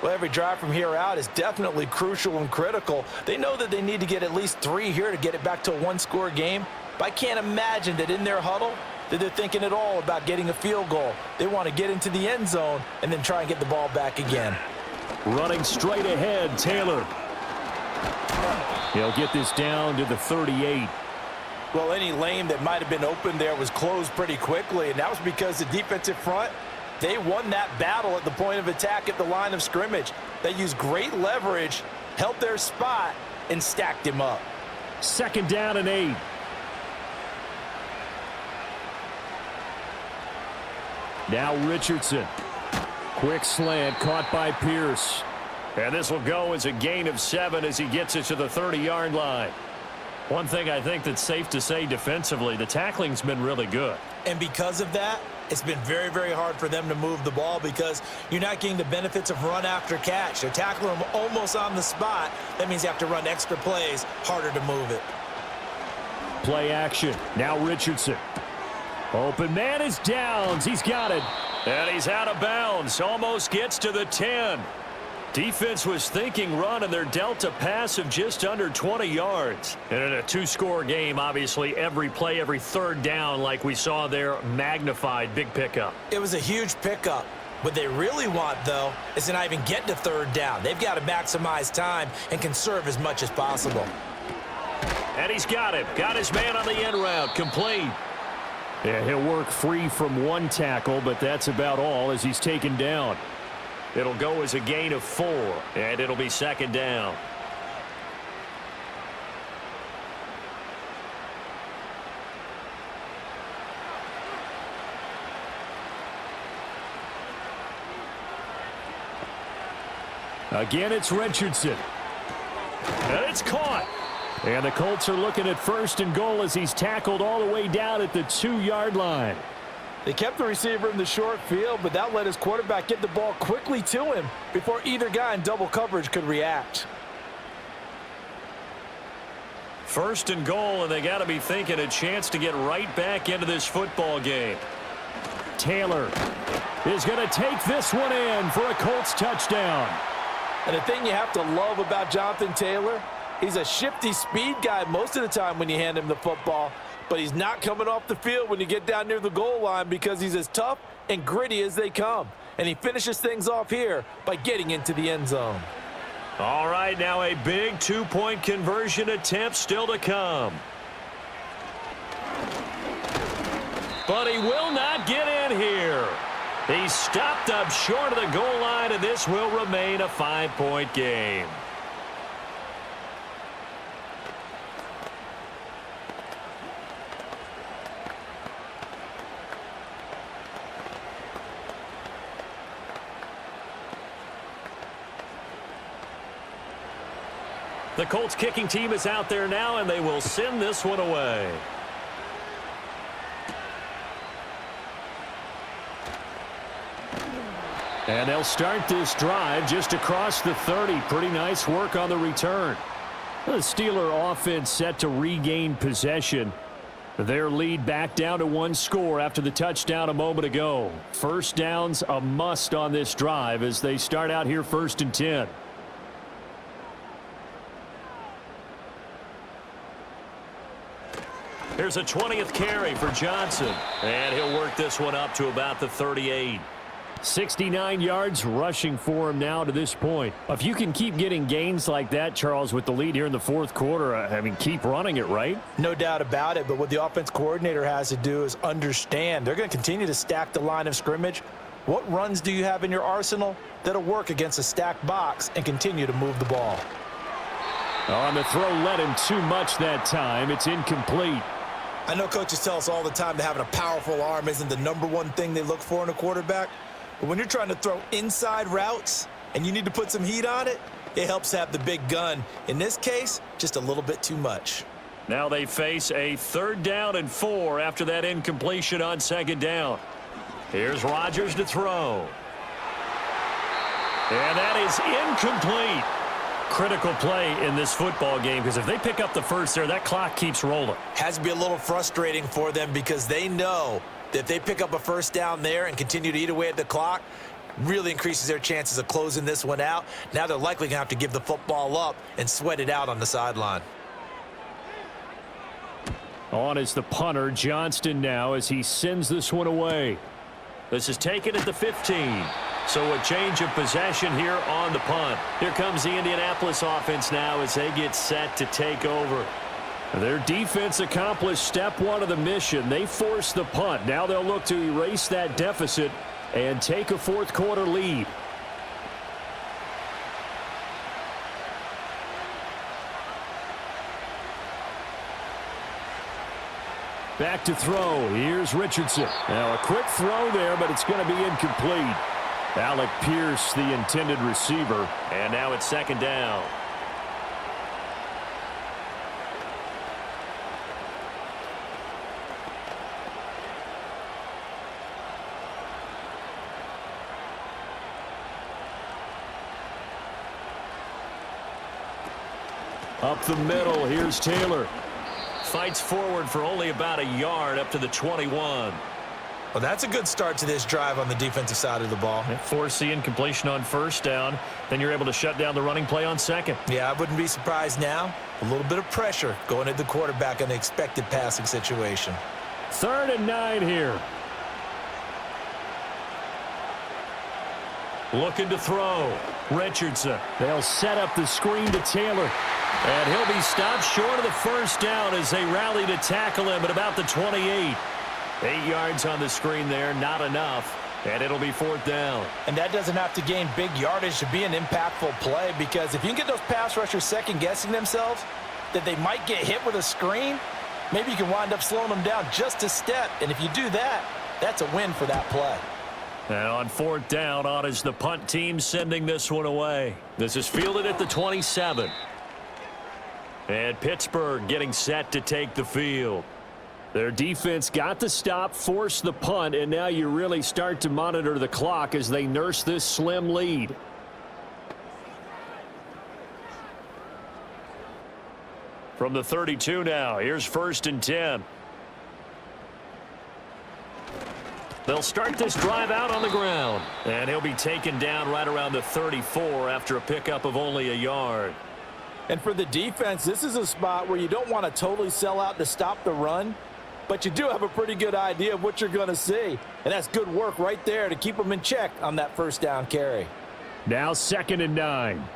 Well, every drive from here out is definitely crucial and critical. They know that they need to get at least 3 here to get it back to a one-score game. But I can't imagine that in their huddle that they're thinking at all about getting a field goal. They want to get into the end zone and then try and get the ball back again. Running straight ahead, Taylor. He'll get this down to the 38. Well, any lane that might have been open there was closed pretty quickly, and that was because the defensive front, they won that battle at the point of attack at the line of scrimmage. They used great leverage, held their spot, and stacked him up. 2nd down and 8. Now Richardson. Quick slant caught by Pierce. And this will go as a gain of 7 as he gets it to the 30-yard line. One thing I think that's safe to say defensively, the tackling's been really good. And because of that, it's been very, very hard for them to move the ball because you're not getting the benefits of run after catch. They're tackling them almost on the spot. That means you have to run extra plays, harder to move it. Play action. Now Richardson. Open man is Downs. He's got it. And he's out of bounds. Almost gets to the 10. Defense was thinking run, and they're dealt a pass of just under 20 yards. And in a two-score game, obviously, every play, every third down, like we saw there, magnified. Big pickup. It was a huge pickup. What they really want, though, is to not even get to third down. They've got to maximize time and conserve as much as possible. And he's got it. Got his man on the end route. Complete. Yeah, he'll work free from one tackle, but that's about all as he's taken down. It'll go as a gain of 4, and it'll be 2nd down. Again, it's Richardson. And it's caught. And the Colts are looking at 1st and goal as he's tackled all the way down at the 2-yard line. They kept the receiver in the short field, but that let his quarterback get the ball quickly to him before either guy in double coverage could react. 1st and goal, and they got to be thinking a chance to get right back into this football game. Taylor is going to take this one in for a Colts touchdown. And the thing you have to love about Jonathan Taylor, he's a shifty speed guy most of the time when you hand him the football, but he's not coming off the field when you get down near the goal line because he's as tough and gritty as they come. And he finishes things off here by getting into the end zone. All right, now a big 2-point conversion attempt still to come. But he will not get in here. He's stopped up short of the goal line, and this will remain a 5-point game. The Colts kicking team is out there now, and they will send this one away. And they'll start this drive just across the 30. Pretty nice work on the return. The Steeler offense set to regain possession. Their lead back down to 1 score after the touchdown a moment ago. First down's a must on this drive as they start out here 1st and 10. Here's a 20th carry for Johnson. And he'll work this one up to about the 38. 69 yards rushing for him now to this point. If you can keep getting gains like that, Charles, with the lead here in the 4th quarter, I mean, keep running it, right? No doubt about it, but what the offense coordinator has to do is understand they're going to continue to stack the line of scrimmage. What runs do you have in your arsenal that'll work against a stacked box and continue to move the ball? On the throw, led him too much that time. It's incomplete. I know coaches tell us all the time that having a powerful arm isn't the #1 thing they look for in a quarterback. But when you're trying to throw inside routes and you need to put some heat on it, it helps have the big gun. In this case, just a little bit too much. Now they face a 3rd down and 4 after that incompletion on 2nd down. Here's Rodgers to throw. And that is incomplete. Critical play in this football game, because if they pick up the first there, that clock keeps rolling. Has to be a little frustrating for them because they know that if they pick up a 1st down there and continue to eat away at the clock, really increases their chances of closing this one out. Now they're likely going to have to give the football up and sweat it out on the sideline. On is the punter, Johnston, now as he sends this one away. This is taken at the 15. So a change of possession here on the punt. Here comes the Indianapolis offense now as they get set to take over. Their defense accomplished step 1 of the mission. They forced the punt. Now they'll look to erase that deficit and take a 4th quarter lead. Back to throw. Here's Richardson. Now a quick throw there, but it's going to be incomplete. Alec Pierce, the intended receiver. And now it's 2nd down. Up the middle, here's Taylor. Fights forward for only about a yard up to the 21. Well, that's a good start to this drive on the defensive side of the ball. Force the incompletion on 1st down. Then you're able to shut down the running play on 2nd. Yeah, I wouldn't be surprised now. A little bit of pressure going at the quarterback in the expected passing situation. 3rd and 9 here. Looking to throw. Richardson. They'll set up the screen to Taylor. And he'll be stopped short of the 1st down as they rally to tackle him at about the 28. 8 yards on the screen there, not enough. And it'll be 4th down. And that doesn't have to gain big yardage to be an impactful play, because if you can get those pass rushers second-guessing themselves that they might get hit with a screen, maybe you can wind up slowing them down just a step. And if you do that, that's a win for that play. And on 4th down, on is the punt team sending this one away. This is fielded at the 27. And Pittsburgh getting set to take the field. Their defense got the stop, forced the punt, and now you really start to monitor the clock as they nurse this slim lead. From the 32 now, here's 1st and 10. They'll start this drive out on the ground. And he'll be taken down right around the 34 after a pickup of only a yard. And for the defense, this is a spot where you don't want to totally sell out to stop the run, but you do have a pretty good idea of what you're going to see. And that's good work right there to keep them in check on that 1st down carry. Now 2nd and 9.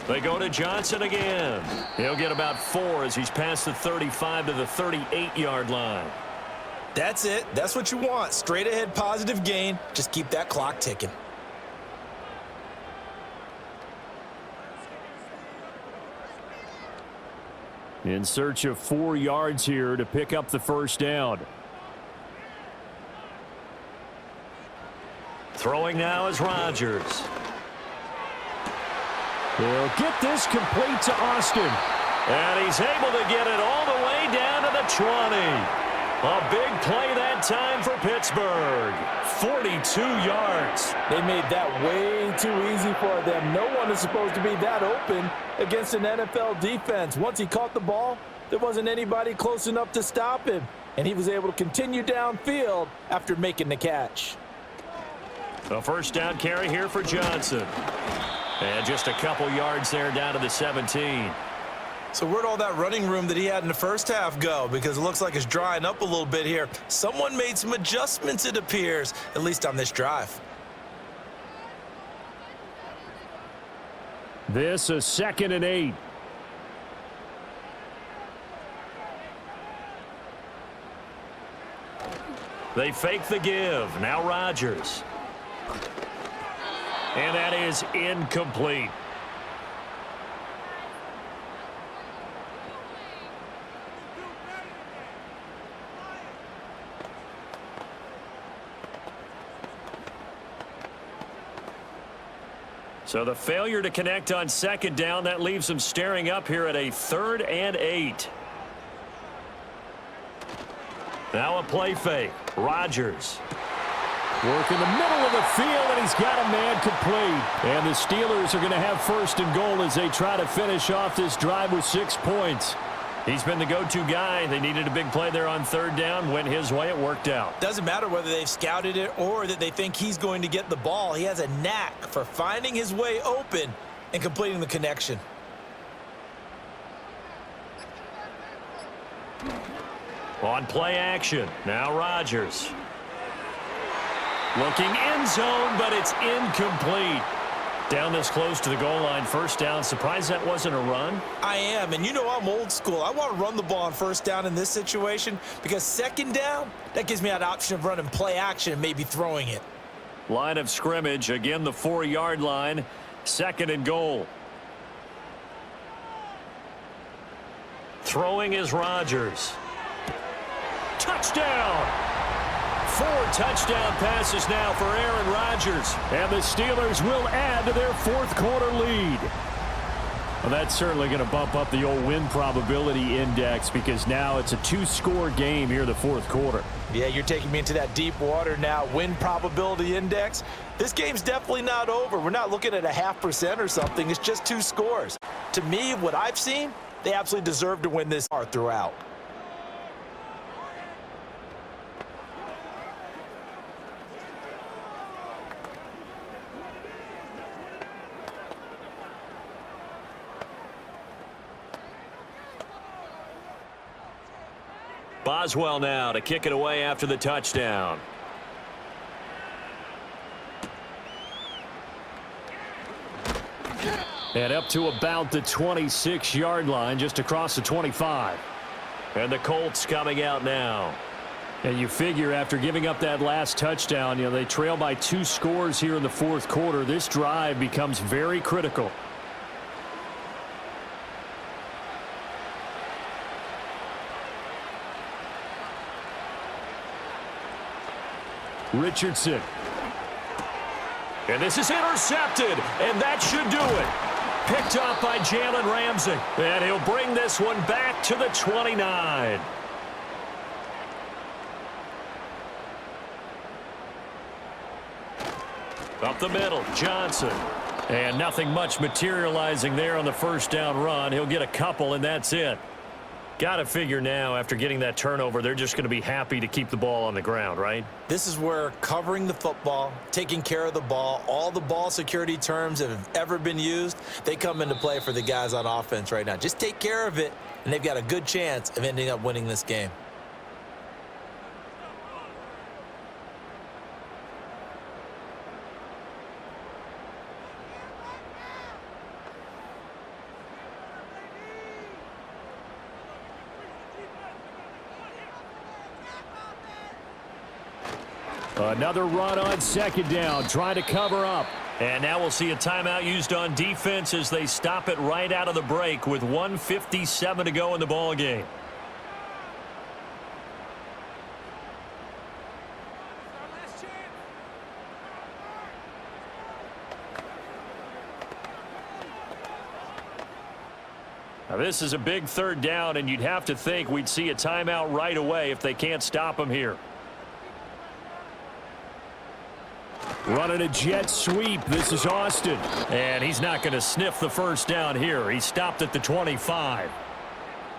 They go to Johnson again. He'll get about 4 as he's past the 35 to the 38-yard line. That's it. That's what you want. Straight ahead positive gain. Just keep that clock ticking. In search of 4 yards here to pick up the 1st down. Throwing now is Rodgers. They'll get this complete to Austin. And he's able to get it all the way down to the 20. A big play that time for Pittsburgh. 42 yards. They made that way too easy for them. No one is supposed to be that open against an NFL defense. Once he caught the ball, there wasn't anybody close enough to stop him. And he was able to continue downfield after making the catch. A 1st down carry here for Johnson. And just a couple yards there down to the 17. So where'd all that running room that he had in the 1st half go? Because it looks like it's drying up a little bit here. Someone made some adjustments, it appears, at least on this drive. This a 2nd and 8. They fake the give. Now Rodgers. And that is incomplete. So the failure to connect on second down, that leaves them staring up here at a 3rd and 8. Now a play fake. Rodgers. Work in the middle of the field, and he's got a man complete. And the Steelers are going to have 1st and goal as they try to finish off this drive with 6 points. He's been the go-to guy. They needed a big play there on 3rd down. Went his way. It worked out. Doesn't matter whether they've scouted it or that they think he's going to get the ball. He has a knack for finding his way open and completing the connection. On play action. Now Rodgers. Looking end zone, but it's incomplete. Down this close to the goal line, 1st down. Surprised that wasn't a run? I am, and you know I'm old school. I want to run the ball on 1st down in this situation because 2nd down, that gives me that option of running play action and maybe throwing it. Line of scrimmage, again the 4-yard line, 2nd and goal. Throwing is Rodgers. Touchdown! 4 touchdown passes now for Aaron Rodgers. And the Steelers will add to their 4th quarter lead. Well, that's certainly going to bump up the old win probability index because now it's a 2-score game here in the 4th quarter. Yeah, you're taking me into that deep water now. Win probability index. This game's definitely not over. We're not looking at a 0.5% or something. It's just 2 scores. To me, what I've seen, they absolutely deserve to win this throughout. Boswell now to kick it away after the touchdown. And up to about the 26-yard line, just across the 25. And the Colts coming out now. And you figure after giving up that last touchdown, you know, they trail by 2 scores here in the 4th quarter. This drive becomes very critical. Richardson. And this is intercepted, and that should do it. Picked up by Jalen Ramsey. And he'll bring this one back to the 29. Up the middle, Johnson. And nothing much materializing there on the 1st down run. He'll get a couple, and that's it. Got to figure now, after getting that turnover, they're just going to be happy to keep the ball on the ground, right? This is where covering the football, taking care of the ball, all the ball security terms that have ever been used, they come into play for the guys on offense right now. Just take care of it, and they've got a good chance of ending up winning this game. Another run on 2nd down, trying to cover up. And now we'll see a timeout used on defense as they stop it right out of the break with 1:57 to go in the ball game. Now this is a big 3rd down, and you'd have to think we'd see a timeout right away if they can't stop them here. Running a jet sweep. This is Austin. And he's not going to sniff the 1st down here. He stopped at the 25.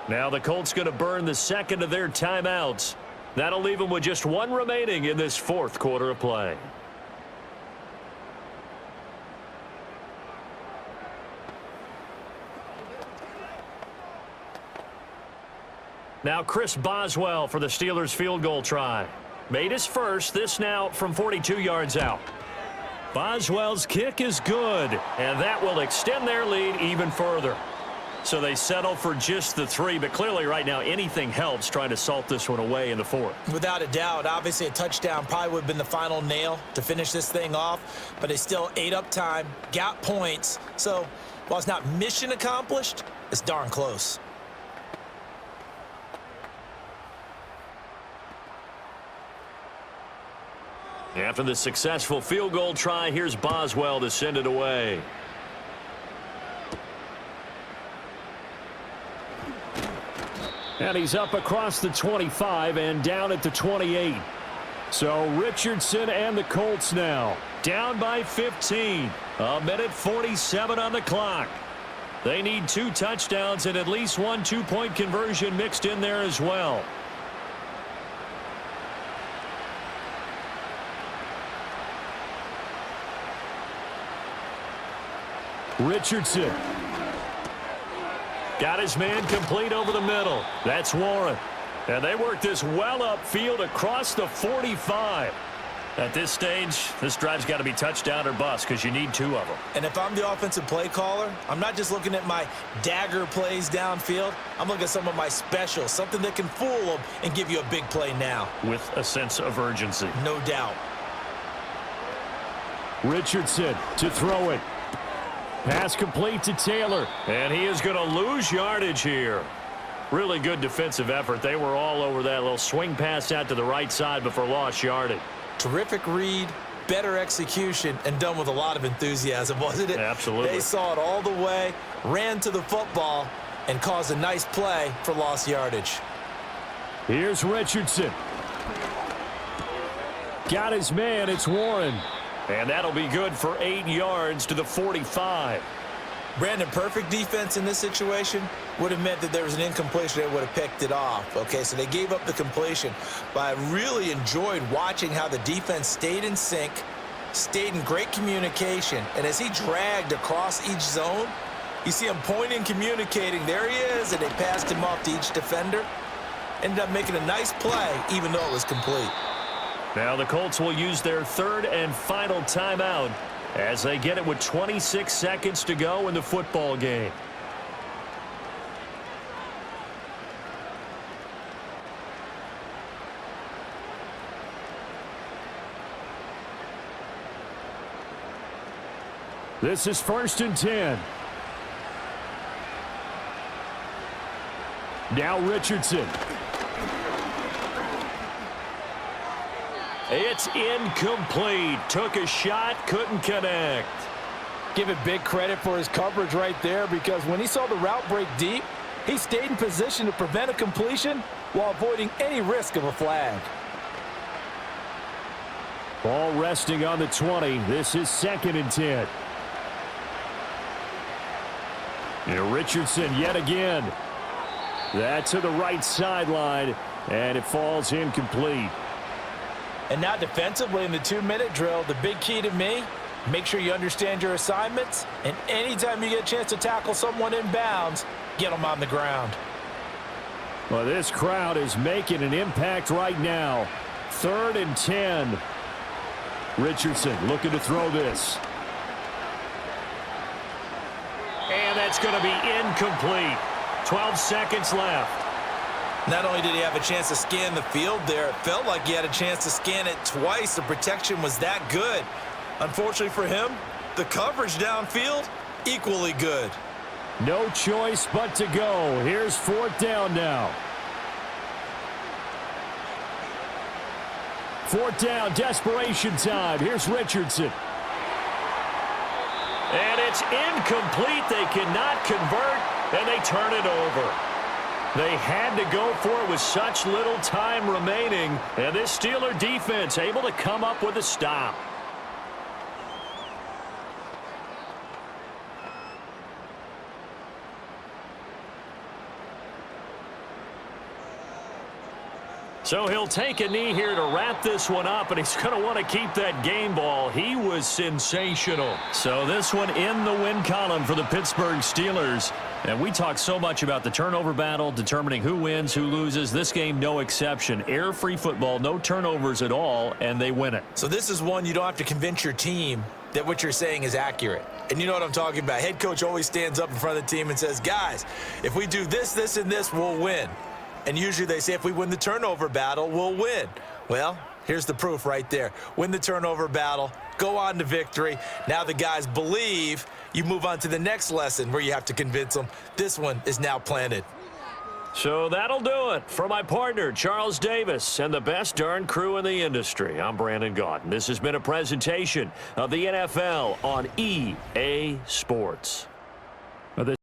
Now the Colts going to burn the 2nd of their timeouts. That'll leave them with just 1 remaining in this 4th quarter of play. Now Chris Boswell for the Steelers field goal try. Made his first, this now from 42 yards out. Boswell's kick is good, and that will extend their lead even further. So they settle for just the 3, but clearly right now anything helps trying to salt this one away in the 4th. Without a doubt, obviously a touchdown probably would have been the final nail to finish this thing off, but they still ate up time, got points. So while it's not mission accomplished, it's darn close. After the successful field goal try, here's Boswell to send it away. And he's up across the 25 and down at the 28. So Richardson and the Colts now down by 15. A minute 47 on the clock. They need 2 touchdowns and at least 1 two-point conversion mixed in there as well. Richardson. Got his man complete over the middle. That's Warren. And they work this well upfield across the 45. At this stage, this drive's got to be touchdown or bust because you need 2 of them. And if I'm the offensive play caller, I'm not just looking at my dagger plays downfield. I'm looking at some of my specials, something that can fool them and give you a big play now. With a sense of urgency. No doubt. Richardson to throw it. Pass complete to Taylor. And he is going to lose yardage here. Really good defensive effort. They were all over that little swing pass out to the right side before lost yardage. Terrific read, better execution, and done with a lot of enthusiasm, wasn't it? Absolutely. They saw it all the way, ran to the football, and caused a nice play for lost yardage. Here's Richardson. Got his man. It's Warren. And that'll be good for 8 yards to the 45. Brandon, perfect defense in this situation would have meant that there was an incompletion. They would have picked it off. Okay, so they gave up the completion. But I really enjoyed watching how the defense stayed in sync, stayed in great communication. And as he dragged across each zone, you see him pointing, communicating. There he is, and they passed him off to each defender. Ended up making a nice play, even though it was complete. Now the Colts will use their 3rd and final timeout as they get it with 26 seconds to go in the football game. This is 1st and 10. Now Richardson. It's incomplete. Took a shot, couldn't connect. Give it big credit for his coverage right there, because when he saw the route break deep, he stayed in position to prevent a completion while avoiding any risk of a flag. Ball resting on the 20. This is 2nd and 10. And Richardson yet again. That to the right sideline, and it falls incomplete. And now defensively in the 2-minute drill, the big key to me, make sure you understand your assignments, and anytime you get a chance to tackle someone in bounds, get them on the ground. Well, this crowd is making an impact right now. 3rd and 10. Richardson looking to throw this. And that's going to be incomplete. 12 seconds left. Not only did he have a chance to scan the field there, it felt like he had a chance to scan it twice. The protection was that good. Unfortunately for him, the coverage downfield, equally good. No choice but to go. Here's 4th down now. 4th down, desperation time. Here's Richardson. And it's incomplete. They cannot convert, and they turn it over. They had to go for it with such little time remaining, and this Steeler defense able to come up with a stop. So he'll take a knee here to wrap this one up, and he's going to want to keep that game ball. He was sensational. So this one in the win column for the Pittsburgh Steelers. And we talk so much about the turnover battle, determining who wins, who loses. This game, no exception. Air-free football, no turnovers at all, and they win it. So this is one you don't have to convince your team that what you're saying is accurate. And you know what I'm talking about. Head coach always stands up in front of the team and says, guys, if we do this, this, and this, we'll win. And usually they say if we win the turnover battle, we'll win. Well, here's the proof right there. Win the turnover battle, go on to victory. Now the guys believe. You move on to the next lesson where you have to convince them. This one is now planted. So that'll do it. For my partner, Charles Davis, and the best darn crew in the industry, I'm Brandon Gaudin. This has been a presentation of the NFL on EA Sports.